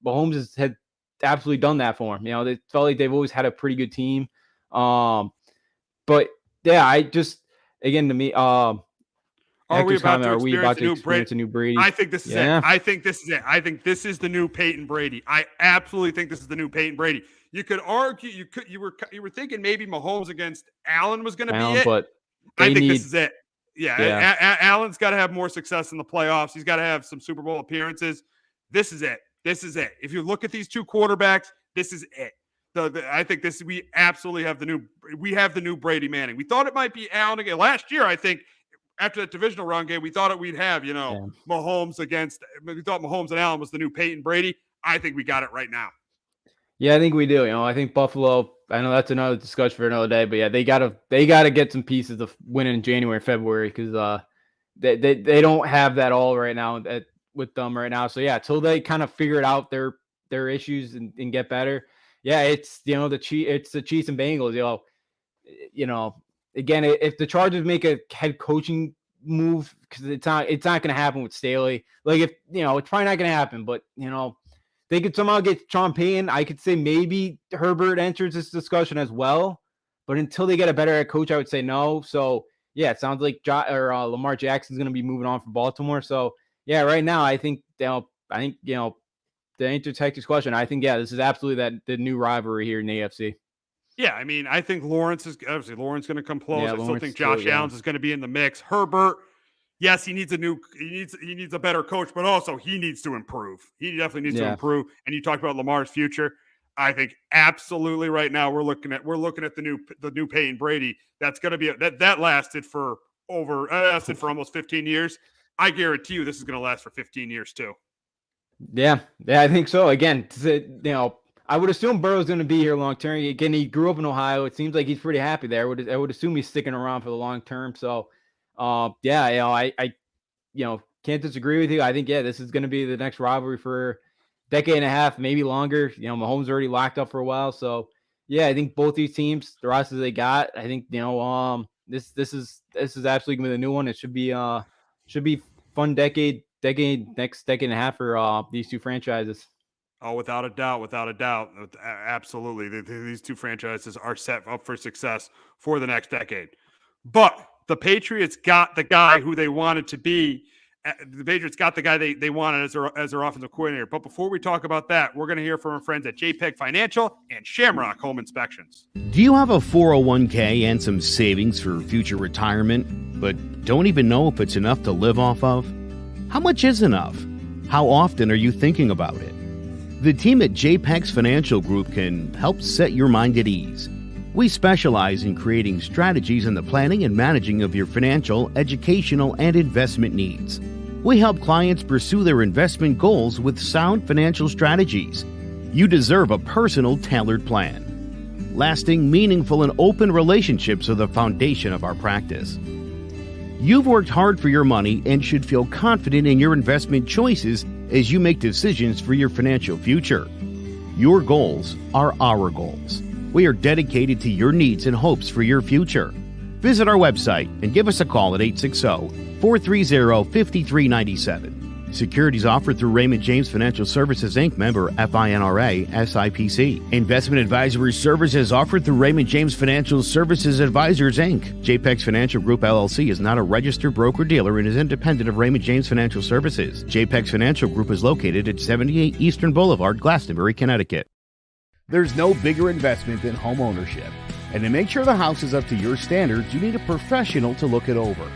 Mahomes had absolutely done that for him. They felt like they've always had a pretty good team. But yeah, again, to me,
are we about to experience
a new Brady?
I think this is it. I think this is it. I think this is the new Peyton Brady. I absolutely think this is the new Peyton Brady. You could argue, you were thinking maybe Mahomes against Allen was going to be it.
But
I think this is it. Yeah. Allen's got to have more success in the playoffs. He's got to have some Super Bowl appearances. This is it. This is it. If you look at these 2 quarterbacks, this is it. I think we absolutely have the new Brady Manning. We thought it might be Allen again last year. I think after that divisional round game, we thought we'd have Mahomes we thought Mahomes and Allen was the new Peyton Brady. I think we got it right now.
Yeah, I think we do. I think Buffalo, I know that's another discussion for another day, but yeah, they gotta get some pieces of winning in January, February, because they don't have that all right now with them right now. So yeah, till they kind of figure it out their issues and get better. Yeah, it's it's the Chiefs and Bengals. Again, if the Chargers make a head coaching move, because it's not going to happen with Staley. Like, if it's probably not going to happen, but they could somehow get Sean Payton. I could say maybe Herbert enters this discussion as well, but until they get a better head coach, I would say no. So yeah, it sounds like Lamar Jackson's going to be moving on from Baltimore. So yeah, right now I think the answer to Texas question, I think this is absolutely the new rivalry here in the AFC.
Yeah, I mean, I think Lawrence going to come close. I still think Josh Allen's is going to be in the mix. Herbert, yes, he needs a better coach, but also he needs to improve. He definitely needs to improve. And you talked about Lamar's future. I think absolutely right now we're looking at the new Peyton Brady. That's going to be that lasted for almost 15 years. I guarantee you this is going to last for 15 years too.
Yeah, I think so. Again, I would assume Burrow's going to be here long term. Again, he grew up in Ohio. It seems like he's pretty happy there. I would assume he's sticking around for the long term. So, I can't disagree with you. I think this is going to be the next rivalry for a decade and a half, maybe longer. Mahomes already locked up for a while. So, yeah, I think both these teams, the rosters they got, I think this is absolutely going to be the new one. It should be fun next decade and a half for these 2 franchises.
Oh, without a doubt. Absolutely. These 2 franchises are set up for success for the next decade. But the Patriots got the guy who they wanted to be. The Patriots got the guy they wanted as their offensive coordinator. But before we talk about that, we're going to hear from our friends at JPEG Financial and Shamrock Home Inspections.
Do you have a 401k and some savings for future retirement, but don't even know if it's enough to live off of? How much is enough? How often are you thinking about it? The team at JPEG's Financial Group can help set your mind at ease. We specialize in creating strategies in the planning and managing of your financial, educational, and investment needs. We help clients pursue their investment goals with sound financial strategies. You deserve a personal, tailored plan. Lasting, meaningful, and open relationships are the foundation of our practice. You've worked hard for your money and should feel confident in your investment choices as you make decisions for your financial future. Your goals are our goals. We are dedicated to your needs and hopes for your future. Visit our website and give us a call at 860-430-5397. Securities offered through Raymond James Financial Services, Inc., member FINRA, SIPC. Investment advisory services offered through Raymond James Financial Services Advisors, Inc. JPEX Financial Group, LLC is not a registered broker-dealer and is independent of Raymond James Financial Services. JPEX Financial Group is located at 78 Eastern Boulevard, Glastonbury, Connecticut. There's no bigger investment than home ownership. And to make sure the house is up to your standards, you need a professional to look it over.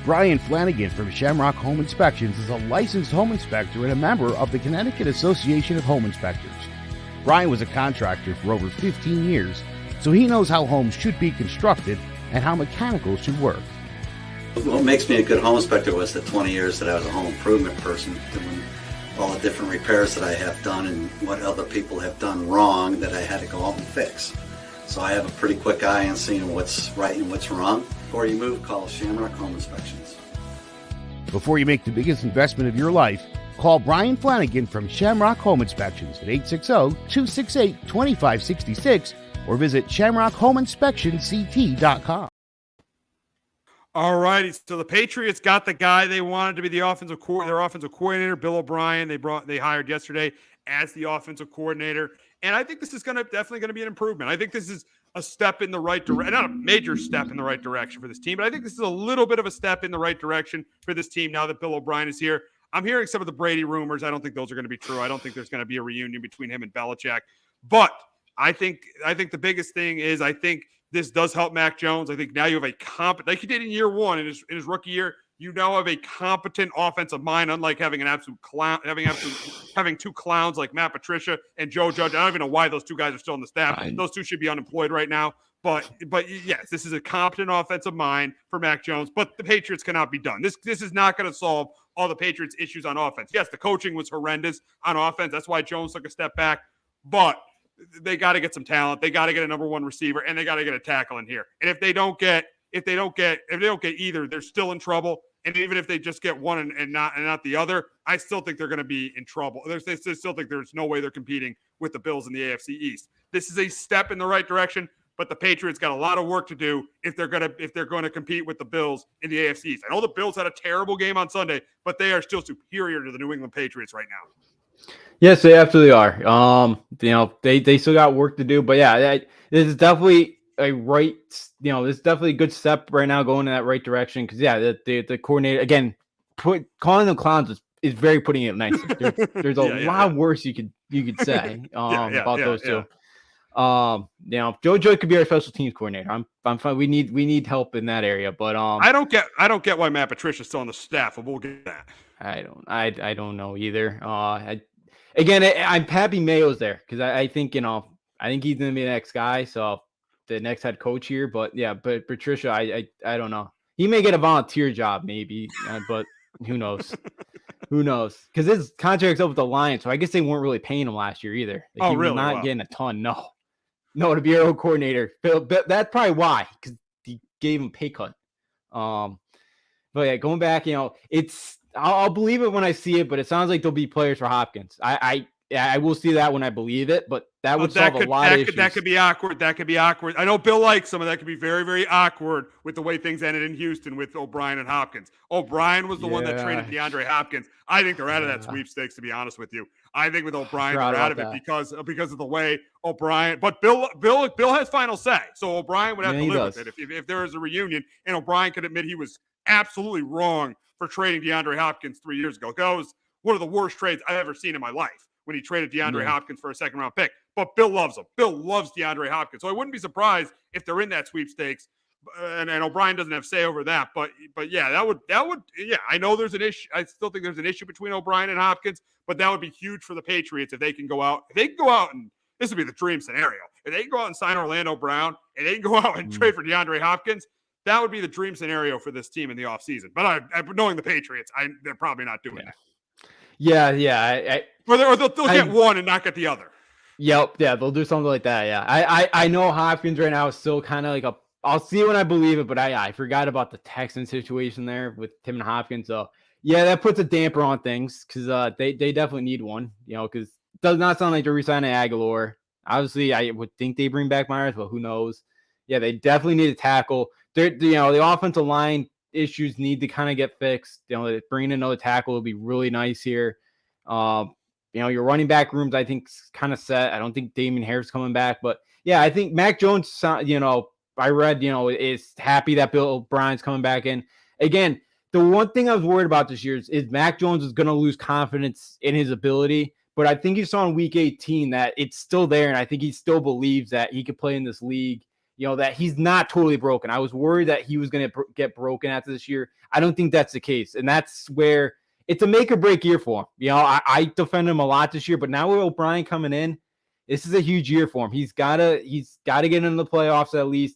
Brian Flanagan from Shamrock Home Inspections is a licensed home inspector and a member of the Connecticut Association of Home Inspectors. Brian was a contractor for over 15 years, so he knows how homes should be constructed and how mechanicals should work.
What makes me a good home inspector was the 20 years that I was a home improvement person, doing all the different repairs that I have done and what other people have done wrong that I had to go out and fix. So I have a pretty quick eye on seeing what's right and what's wrong. Before you move, call Shamrock Home Inspections.
Before you make the biggest investment of your life, call Brian Flanagan from Shamrock Home Inspections at 860-268-2566 or visit shamrockhomeinspectionct.com.
All righty, so the Patriots got the guy they wanted to be their offensive coordinator, Bill O'Brien. They hired yesterday as the offensive coordinator, and I think this is definitely going to be an improvement. I think this is a step in the right direction, not a major step in the right direction for this team, but I think this is a little bit of a step in the right direction for this team now that Bill O'Brien is here. I'm hearing some of the Brady rumors. I don't think those are going to be true. I don't think there's going to be a reunion between him and Belichick, but I think the biggest thing is I think this does help Mac Jones. I think now you have a competent, like he did in year one in his rookie year, you now have a competent offensive mind, unlike having an absolute clown, having two clowns like Matt Patricia and Joe Judge. I don't even know why those two guys are still on the staff. Those two should be unemployed right now. But yes, this is a competent offensive mind for Mac Jones, but the Patriots cannot be done. This is not going to solve all the Patriots' issues on offense. Yes, the coaching was horrendous on offense. That's why Jones took a step back, but they got to get some talent. They got to get a number one receiver, and they got to get a tackle in here. And if they don't get either, they're still in trouble. And even if they just get one and not the other, I still think they're going to be in trouble. I still think there's no way they're competing with the Bills in the AFC East. This is a step in the right direction, but the Patriots got a lot of work to do if they're going to compete with the Bills in the AFC East. I know the Bills had a terrible game on Sunday, but they are still superior to the New England Patriots right now.
Yes, they absolutely are. They still got work to do, but yeah, this is definitely this is definitely a good step right now going in that right direction. Because yeah, the coordinator again, calling them clowns is very putting it nicely. There's a lot worse you could say about those two. Joe could be our special teams coordinator. I'm fine. We need help in that area, but
I don't get why Matt Patricia's still on the staff, but we'll get that.
I don't know either. I'm happy Mayo's there because I think he's gonna be the next guy, so the next head coach here. But yeah, but Patricia, I don't know. He may get a volunteer job, maybe, but who knows? Who knows? Because his contract's up with the Lions, so I guess they weren't really paying him last year either. He was not getting a ton. No, to be our own coordinator. But that's probably why, because he gave him a pay cut. But yeah, going back, I'll believe it when I see it, but it sounds like there'll be players for Hopkins. I will see that when I believe it, but that would solve a lot of issues.
That could be awkward. I know Bill likes some of that. Could be very, very awkward with the way things ended in Houston with O'Brien and Hopkins. O'Brien was the one that traded DeAndre Hopkins. I think they're out of that sweepstakes, to be honest with you. I think with O'Brien, they're out of it because of the way O'Brien. But Bill has final say, so O'Brien would have to live with it if there is a reunion, and O'Brien could admit he was absolutely wrong for trading DeAndre Hopkins 3 years ago. That was one of the worst trades I've ever seen in my life when he traded DeAndre Hopkins for a second-round pick. But Bill loves him. Bill loves DeAndre Hopkins. So I wouldn't be surprised if they're in that sweepstakes, and O'Brien doesn't have say over that. But yeah, that would I know there's an issue. I still think there's an issue between O'Brien and Hopkins, but that would be huge for the Patriots if they can go out. If they can go out, and this would be the dream scenario. If they can go out and sign Orlando Brown, and they can go out and trade for DeAndre Hopkins, that would be the dream scenario for this team in the offseason. But knowing the Patriots, they're probably not doing that.
Yeah.
Or they'll get one and not get the other.
Yep. Yeah, they'll do something like that. Yeah. I know Hopkins right now is still kind of like I'll see it when I believe it, but I forgot about the Texan situation there with Tim and Hopkins. So yeah, that puts a damper on things because they definitely need one, because it does not sound like they're resigning Aguilar. Obviously, I would think they bring back Myers, but who knows? Yeah, they definitely need a tackle. The offensive line issues need to kind of get fixed. Bringing another tackle would be really nice here. Your running back rooms, I think, kind of set. I don't think Damian Harris coming back, but yeah, I think Mac Jones, I read, is happy that Bill O'Brien's coming back in. Again, the one thing I was worried about this year is Mac Jones is going to lose confidence in his ability, but I think you saw in week 18 that it's still there, and I think he still believes that he could play in this league, that he's not totally broken. I was worried that he was going to get broken after this year. I don't think that's the case, and that's where it's a make or break year for him. I defend him a lot this year, but now with O'Brien coming in, this is a huge year for him. He's got to get into the playoffs at least.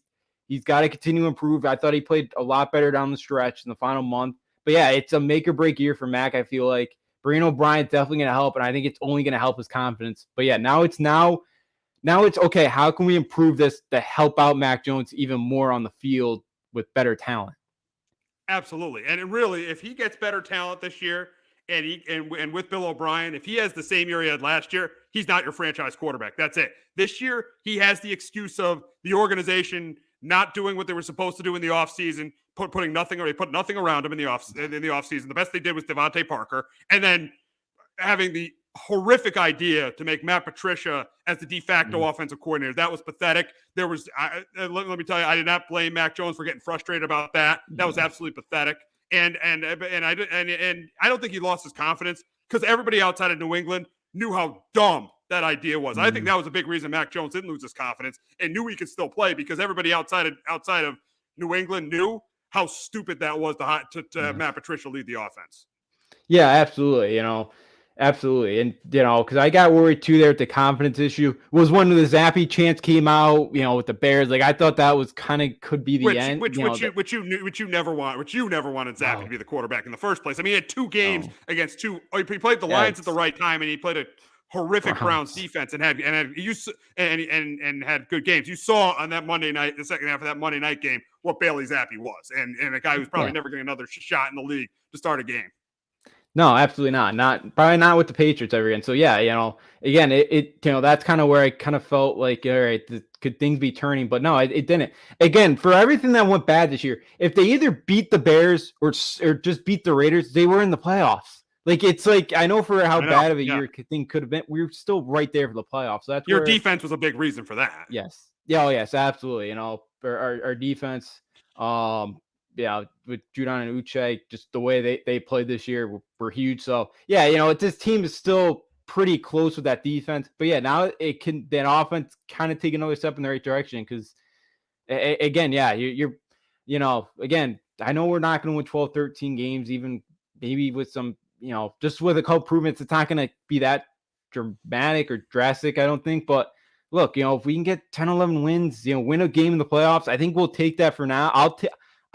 He's got to continue to improve. I thought he played a lot better down the stretch in the final month. But yeah, it's a make or break year for Mac. I feel like Bringing O'Brien definitely going to help, and I think it's only going to help his confidence. But yeah, now it's okay. How can we improve this to help out Mac Jones even more on the field with better talent?
Absolutely, and really, if he gets better talent this year, and with Bill O'Brien, if he has the same year he had last year, he's not your franchise quarterback. That's it. This year, he has the excuse of the organization not doing what they were supposed to do in the offseason, put nothing around him in the offseason. The best they did was Devontae Parker, and then having the horrific idea to make Matt Patricia as the de facto offensive coordinator. That was pathetic. Let me tell you, I did not blame Mac Jones for getting frustrated about that. That was absolutely pathetic. And I don't think he lost his confidence because everybody outside of New England knew how dumb that idea was. I think that was a big reason Mac Jones didn't lose his confidence and knew he could still play because everybody outside of New England knew how stupid that was to have Matt Patricia lead the offense.
Yeah, absolutely. Absolutely. And, because I got worried too there at the confidence issue was when the Zappy chance came out, with the Bears. Like, I thought that was kind of could be the end.
Which you never wanted Zappy to be the quarterback in the first place. I mean, he had two games against two. He played the Lions at the right time, and he played a horrific Browns defense and had good games. You saw on that Monday night, the second half of that Monday night game, what Bailey Zappe was, and a guy who's probably never getting another shot in the league to start a game.
No, absolutely not. Probably not with the Patriots ever again. So yeah, again, that's kind of where I kind of felt like, all right, could things be turning? But no, it didn't. Again, for everything that went bad this year, if they either beat the Bears or just beat the Raiders, they were in the playoffs. Like, it's like, I know for how bad of a year thing could have been, we were still right there for the playoffs. So that's
your defense was a big reason for that.
Yes. Yeah. Oh, yes, absolutely. Our defense, with Judon and Uche, just the way they played this year were huge. So yeah, this team is still pretty close with that defense. But yeah, now that offense kind of take another step in the right direction because again, again, I know we're not going to win 12, 13 games, even maybe with some, just with a couple improvements, it's not going to be that dramatic or drastic, I don't think. But look, if we can get 10, 11 wins, win a game in the playoffs, I think we'll take that for now.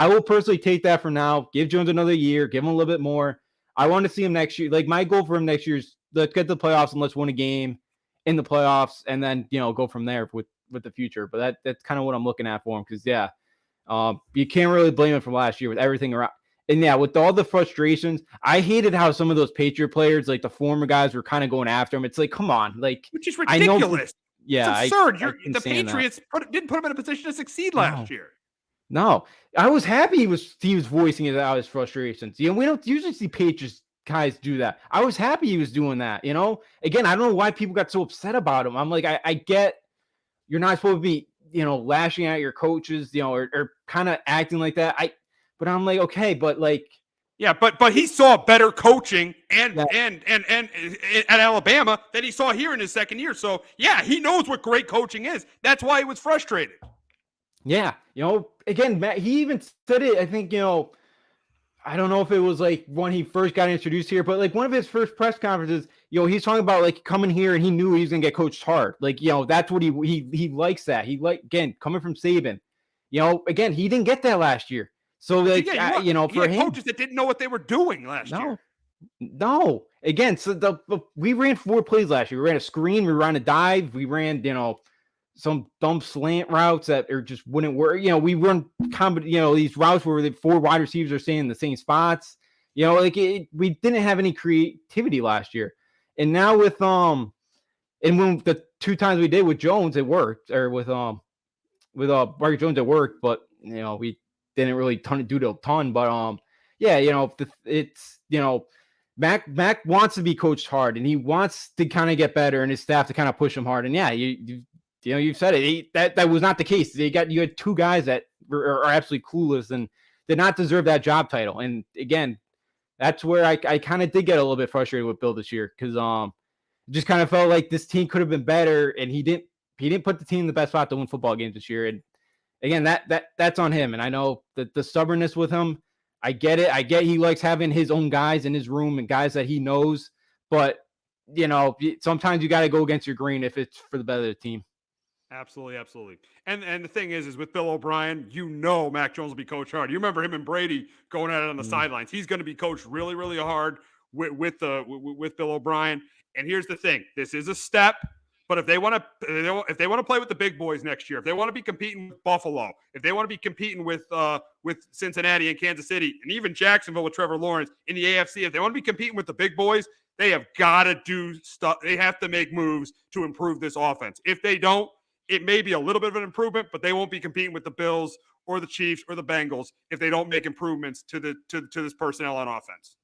I will personally take that for now. Give Jones another year. Give him a little bit more. I want to see him next year. Like, my goal for him next year is let's get to the playoffs and let's win a game in the playoffs and then, go from there with the future. But that's kind of what I'm looking at for him because, you can't really blame him from last year with everything around. And, with all the frustrations, I hated how some of those Patriot players, like the former guys, were kind of going after him. It's like, come on. Like,
which is ridiculous.
Yeah.
It's absurd. The Patriots didn't put him in a position to succeed last year.
No, I was happy he was voicing out his frustrations. We don't usually see Patriots guys do that. I was happy he was doing that. Again, I don't know why people got so upset about him. I'm like, I get you're not supposed to be, lashing at your coaches, or kind of acting like that. But I'm like, okay, but like,
yeah, but he saw better coaching and at Alabama than he saw here in his second year. So yeah, he knows what great coaching is. That's why he was frustrated.
Yeah, again, Matt, he even said it, I think, I don't know if it was like when he first got introduced here, but like one of his first press conferences, he's talking about like coming here and he knew he was going to get coached hard. Like, that's what he likes that. Again, coming from Saban, again, he didn't get that last year. So like, for him,
coaches that didn't know what they were doing last year.
No. again, so we ran 4 plays last year. We ran a screen, we ran a dive, we ran, some dumb slant routes that just wouldn't work. We run these routes where the 4 wide receivers are staying in the same spots. We didn't have any creativity last year. And now with and when the 2 times we did with Jones, it worked, or with Mark Jones, it worked, but we didn't really do a ton. But it's Mac wants to be coached hard, and he wants to kind of get better, and his staff to kind of push him hard. And you've said it. That was not the case. You had 2 guys that are absolutely clueless and did not deserve that job title. And again, that's where I kind of did get a little bit frustrated with Bill this year, because it just kind of felt like this team could have been better, and he didn't put the team in the best spot to win football games this year. And again, that's on him. And I know that the stubbornness with him, I get it. I get he likes having his own guys in his room and guys that he knows. But, sometimes you got to go against your grain if it's for the better of the team.
Absolutely, absolutely. And the thing is with Bill O'Brien, Mac Jones will be coached hard. You remember him and Brady going at it on the sidelines. He's going to be coached really, really hard with Bill O'Brien. And here's the thing: this is a step. But if they want to play with the big boys next year, if they want to be competing with Buffalo, if they want to be competing with Cincinnati and Kansas City, and even Jacksonville with Trevor Lawrence in the AFC, if they want to be competing with the big boys, they have got to do stuff. They have to make moves to improve this offense. If they don't, it may be a little bit of an improvement, but they won't be competing with the Bills or the Chiefs or the Bengals if they don't make improvements to this personnel on offense.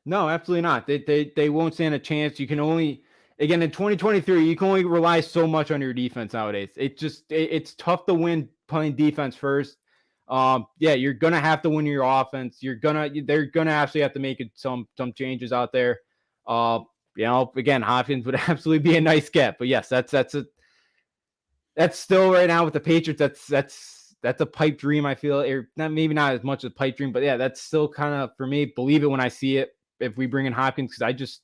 No, absolutely not. They won't stand a chance. You can only, again, in 2023, you can only rely so much on your defense nowadays. It's tough to win playing defense first. You're gonna have to win your offense. They're gonna actually have to make some changes out there. Again, Hopkins would absolutely be a nice get, but yes, that's still right now with the Patriots. That's a pipe dream. I feel, or maybe not as much as a pipe dream, but yeah, that's still kind of, for me, believe it when I see it. If we bring in Hopkins, because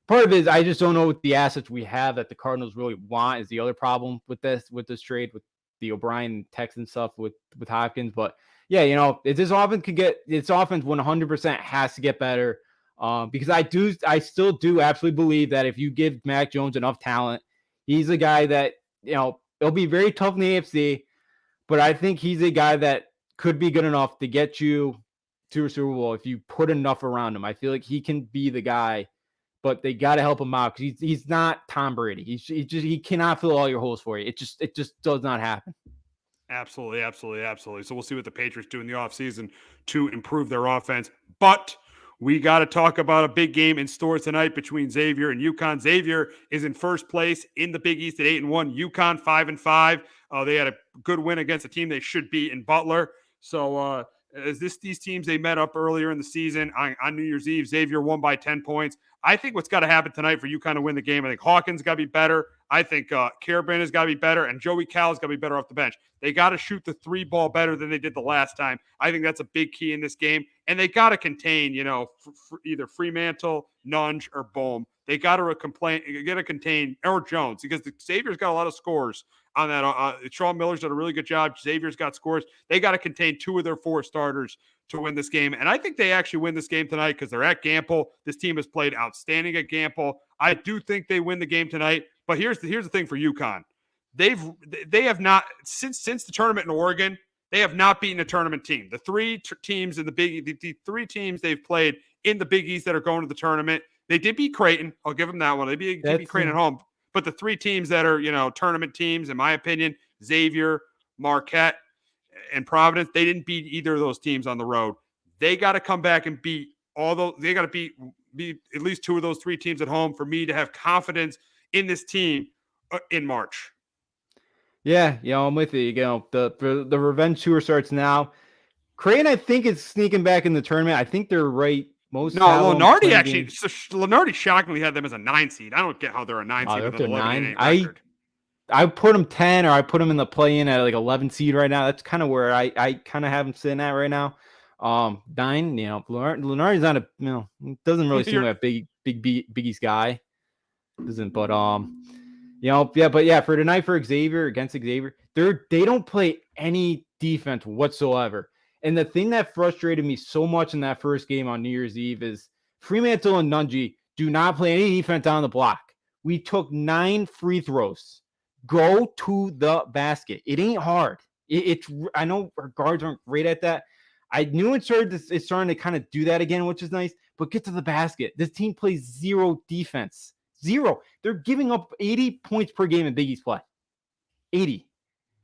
part of it is I just don't know what the assets we have that the Cardinals really want is the other problem with this trade with the O'Brien Texan stuff with Hopkins. But yeah, if this offense 100% has to get better, because I still do absolutely believe that if you give Mac Jones enough talent, he's a guy that it'll be very tough in the AFC, but I think he's a guy that could be good enough to get you to a Super Bowl if you put enough around him. I feel like he can be the guy, but they got to help him out because he's not Tom Brady. He cannot fill all your holes for you. It just does not happen.
Absolutely, absolutely, absolutely. So we'll see what the Patriots do in the offseason to improve their offense. But we got to talk about a big game in store tonight between Xavier and Uconn. Xavier is in first place in the Big East at 8-1. Uconn 5-5. They had a good win against a team they should be in Butler. So these teams, they met up earlier in the season on New Year's Eve. Xavier won by 10 points. I think what's got to happen tonight for UConn to win the game, I think Hawkins got to be better. I think Carabin has got to be better, and Joey Cal's got to be better off the bench. They got to shoot the 3 ball better than they did the last time. I think that's a big key in this game. And they got to contain, either Fremantle, Nunge, or Bohm. They got to contain Eric Jones because the Xavier's got a lot of scores on that. Sean Miller's done a really good job. Xavier's got scores. They got to contain 2 of their 4 starters to win this game. And I think they actually win this game tonight because they're at Gamble. This team has played outstanding at Gamble. I do think they win the game tonight. But here's the thing for UConn. They have not, since the tournament in Oregon, they have not beaten a tournament team. The 3 teams in the 3 teams they've played in the Big East that are going to the tournament, they did beat Creighton. I'll give them that one. They beat Creighton at home. But the 3 teams that are, tournament teams, in my opinion, Xavier, Marquette, and Providence, they didn't beat either of those teams on the road. They got to come back and beat all those. They got to beat at least 2 of those 3 teams at home for me to have confidence in this team in March.
Yeah, I'm with you. The revenge tour starts now. Creighton, I think, is sneaking back in the tournament. I think they're right.
Lenardi shockingly had them as a 9 seed. I don't get how they're a 9 seed with an 11-8 record.
I put them 10, or I put them in the play-in at like 11 seed right now. That's kind of where I kind of have them sitting at right now. 9, Lenardi's not doesn't really seem like a big East guy. Doesn't, but for tonight for Xavier against Xavier, they don't play any defense whatsoever. And the thing that frustrated me so much in that first game on New Year's Eve is Fremantle and Nunge do not play any defense on the block. We took 9 free throws. Go to the basket. It ain't hard. I know our guards aren't great at that. I knew it's starting to kind of do that again, which is nice, but get to the basket. This team plays 0 defense. 0. They're giving up 80 points per game in Big East play. 80.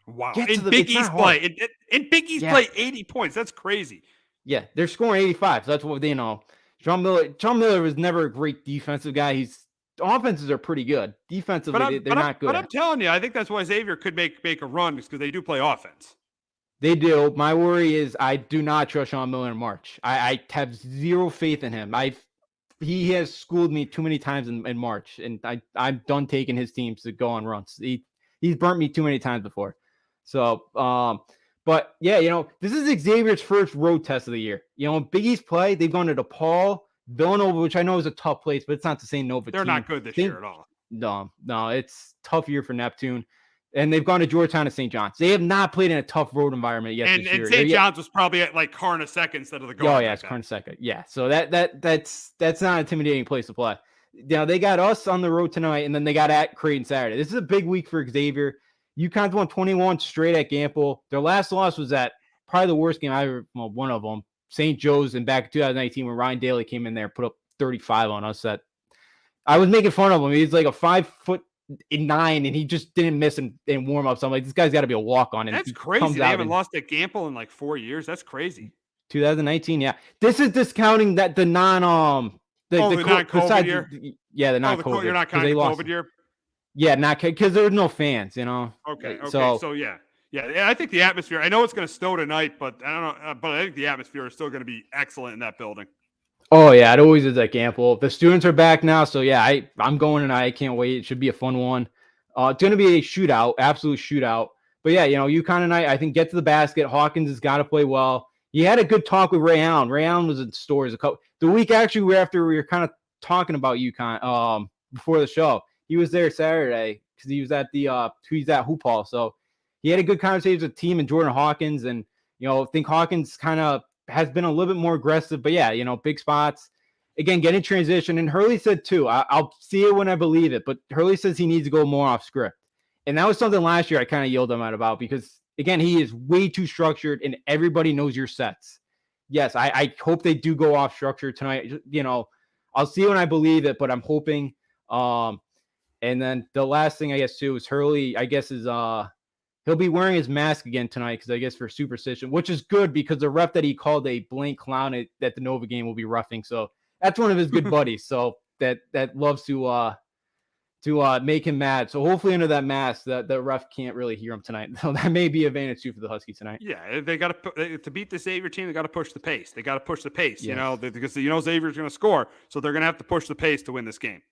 Wow.
In
Big East play. In Big East play, 80 points. That's crazy.
Yeah, they're scoring 85. So that's what they know. John Miller was never a great defensive guy. Offenses are pretty good. Defensively, they're not good.
But I'm telling you, I think that's why Xavier could make a run, because they do play offense.
They do. My worry is I do not trust Sean Miller in March. I have 0 faith in him. He has schooled me too many times in March, and I'm done taking his teams to go on runs. He's burnt me too many times before. So, but yeah, this is Xavier's first road test of the year. In Big East play, they've gone to DePaul, Villanova, which I know is a tough place, but it's not the same Nova
They're
team.
not good this year at all.
No, it's a tough year for Neptune. And they've gone to Georgetown and St. John's. They have not played in a tough road environment yet this year.
And St. John's was probably at like Carnesecca instead of the Garden.
Oh yeah, it's Carnesecca. Yeah, so that's not an intimidating place to play. They got us on the road tonight, and then they got at Creighton Saturday. This is a big week for Xavier. UConn's won 21 straight at Gamble. Their last loss was at probably the worst game I ever. Well, one of them, St. Joe's, in back in 2019 when Ryan Daly came in there, put up 35 on us. That I was making fun of him. He's like a 5'9", and he just didn't miss in warm ups. I'm like, this guy's got to be a walk on.
That's crazy. They haven't lost at Gamble in like 4 years. That's crazy.
2019, yeah. This is discounting that the non-COVID
year.
Yeah, the non-COVID.
You're not counting the COVID year.
Yeah, not because there was no fans.
Okay. So yeah. I think the atmosphere. I know it's going to snow tonight, but I don't know. But I think the atmosphere is still going to be excellent in that building.
Oh yeah, it always is at Gamble. The students are back now, so yeah, I'm going tonight. I can't wait. It should be a fun one. It's going to be a shootout, absolute shootout. But yeah, UConn tonight, I think get to the basket. Hawkins has got to play well. He had a good talk with Ray Allen. Ray Allen was in stores the week actually after we were kind of talking about UConn before the show. He was there Saturday because he was at Hoop Hall. So he had a good conversation with the team and Jordan Hawkins, and I think Hawkins kind of has been a little bit more aggressive, but yeah, big spots. Again, getting transition. And Hurley said too, I'll see it when I believe it, but Hurley says he needs to go more off script. And that was something last year I kind of yelled him at about because, again, he is way too structured and everybody knows your sets. Yes, I hope they do go off structure tonight. I'll see it when I believe it, but I'm hoping. And then the last thing I guess too is Hurley, I guess is he'll be wearing his mask again tonight because I guess for superstition, which is good because the ref that he called a blank clown at the Nova game will be roughing. So that's one of his good buddies. So that loves to make him mad. So hopefully under that mask, that the ref can't really hear him tonight. So that may be advantage too for the Huskies tonight.
Yeah, they got to beat the Xavier team. They got to push the pace. Yes. Because Xavier's going to score, so they're going to have to push the pace to win this game.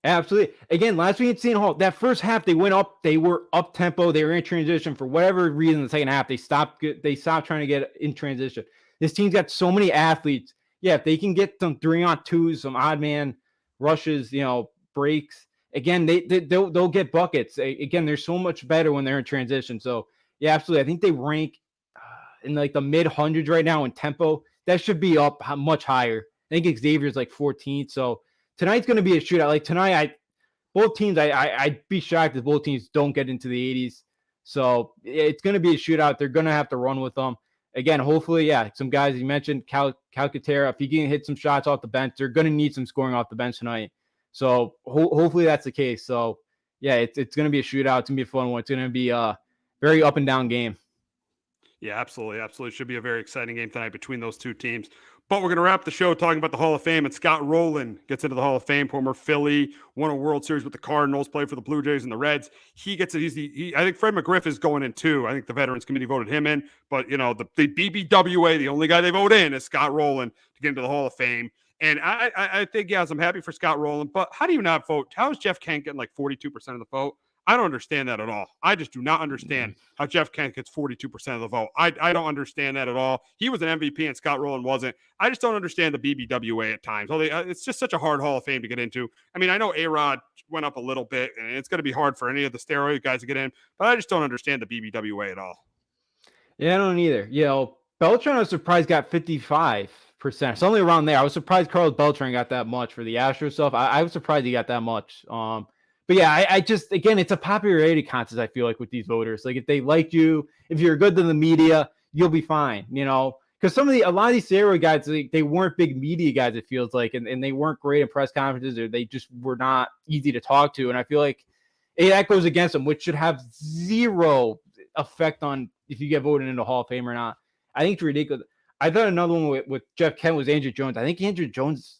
Absolutely. Again, last week at Seton Hall, that first half they went up. They were up tempo. They were in transition for whatever reason. The second half they stopped trying to get in transition. This team's got so many athletes. Yeah, if they can get some 3-on-2s, some odd man rushes, breaks. Again, they'll get buckets. Again, they're so much better when they're in transition. So yeah, absolutely. I think they rank in like the mid hundreds right now in tempo. That should be up much higher. I think Xavier's like 14th. So tonight's going to be a shootout. Like tonight, both teams, I'd be shocked if both teams don't get into the 80s. So it's going to be a shootout. They're going to have to run with them. Again, hopefully, yeah, some guys you mentioned, Calcaterra, if he can hit some shots off the bench, they're going to need some scoring off the bench tonight. So hopefully that's the case. So, yeah, it's going to be a shootout. It's going to be a fun one. It's going to be a very up and down game.
Yeah, absolutely. Absolutely. Should be a very exciting game tonight between those two teams. But we're going to wrap the show talking about the Hall of Fame. And Scott Rowland gets into the Hall of Fame. Former Philly, won a World Series with the Cardinals, played for the Blue Jays and the Reds. He gets it. I think Fred McGriff is going in too. I think the Veterans Committee voted him in. But, the BBWA, the only guy they vote in is Scott Rowland to get into the Hall of Fame. And I think, yes, I'm happy for Scott Rowland. But how do you not vote? How is Jeff Kent getting like 42% of the vote? I don't understand that at all. I just do not understand how Jeff Kent gets 42% of the vote. I don't understand that at all. He was an MVP and Scott Rowland wasn't. I just don't understand the BBWA at times. It's just such a hard Hall of Fame to get into. I mean, I know A-Rod went up a little bit, and it's going to be hard for any of the steroid guys to get in, but I just don't understand the BBWA at all.
Yeah, I don't either. Beltran, I was surprised, got 55. something around there. I was surprised Carlos Beltran got that much for the Astros stuff. I was surprised he got that much. But yeah, I just, again, it's a popularity contest, I feel like, with these voters. Like, if they like you, if you're good to the media, you'll be fine, you know? Because a lot of these steroid guys, they weren't big media guys, it feels like, and they weren't great in press conferences, or they just were not easy to talk to. And I feel like that goes against them, which should have zero effect on if you get voted into Hall of Fame or not. I think it's ridiculous. I thought another one with Jeff Kent was Andrew Jones. I think Andrew Jones,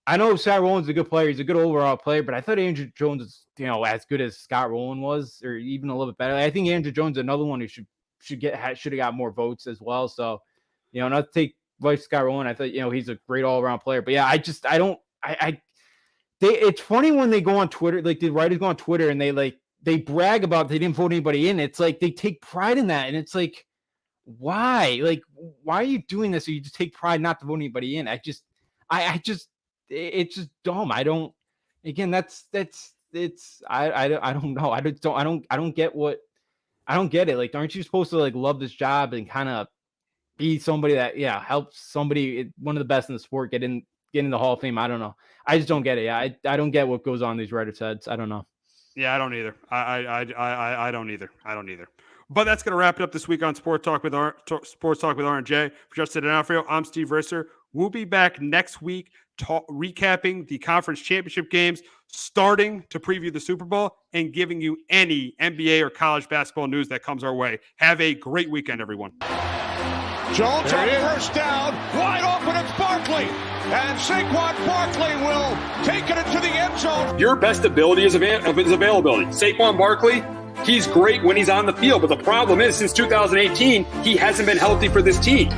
I know Scott Rowland's a good player. He's a good overall player, but I thought Andrew Jones is, as good as Scott Rowland was, or even a little bit better. I think Andrew Jones is another one who should have got more votes as well. So, not to take away Scott Rowland, I thought, he's a great all-around player. But yeah, it's funny when they go on Twitter, like the writers go on Twitter and they brag about they didn't vote anybody in. It's like they take pride in that. And it's like, why? Like, why are you doing this? So you just take pride not to vote anybody in. It's just dumb. I don't know. I don't get it. Like, aren't you supposed to love this job and kind of be somebody that helps somebody, one of the best in the sport, get in the Hall of Fame? I don't know. I just don't get it. I don't get what goes on in these writers' heads. I don't know.
Yeah, I don't either. I don't either. But that's going to wrap it up this week on Sports Talk with R&J. For Justin D'Onofrio, I'm Steve Risser. We'll be back next week recapping the conference championship games, starting to preview the Super Bowl, and giving you any NBA or college basketball news that comes our way. Have a great weekend, everyone.
Jones on first down, wide open, it's Barkley. And Saquon Barkley will take it into the end zone.
Your best ability is availability. Saquon Barkley, he's great when he's on the field, but the problem is since 2018, he hasn't been healthy for this team.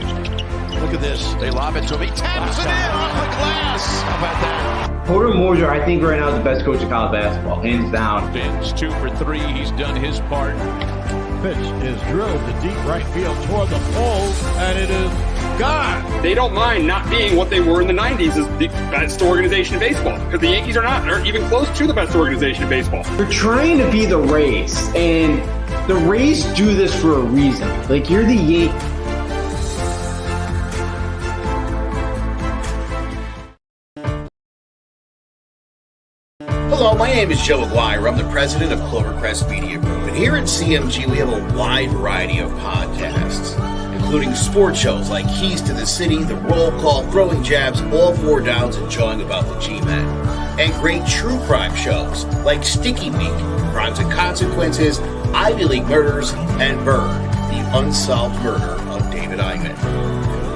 Look at this. They lob it to him. He taps it in off the glass. How about that?
Porter Moser, I think right now is the best coach of college basketball, hands down.
Fins 2 for 3. He's done his part. Pitch is drilled to deep right field toward the poles, and it is gone.
They don't mind not being what they were in the 90s as the best organization in baseball, because the Yankees aren't even close to the best organization in baseball.
You're trying to be the Rays, and the Rays do this for a reason. Like, you're the Yankees.
Hello, my name is Joe Aguirre. I'm the president of Clovercrest Media Group. And here at CMG, we have a wide variety of podcasts, including sports shows like Keys to the City, The Roll Call, Throwing Jabs, All Four Downs, and Jawing About the G-Men. And great true crime shows like Sticky Week, Crimes and Consequences, Ivy League Murders, and Bird, the unsolved murder of David Eichmann.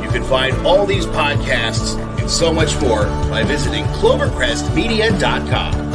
You can find all these podcasts and so much more by visiting clovercrestmedia.com.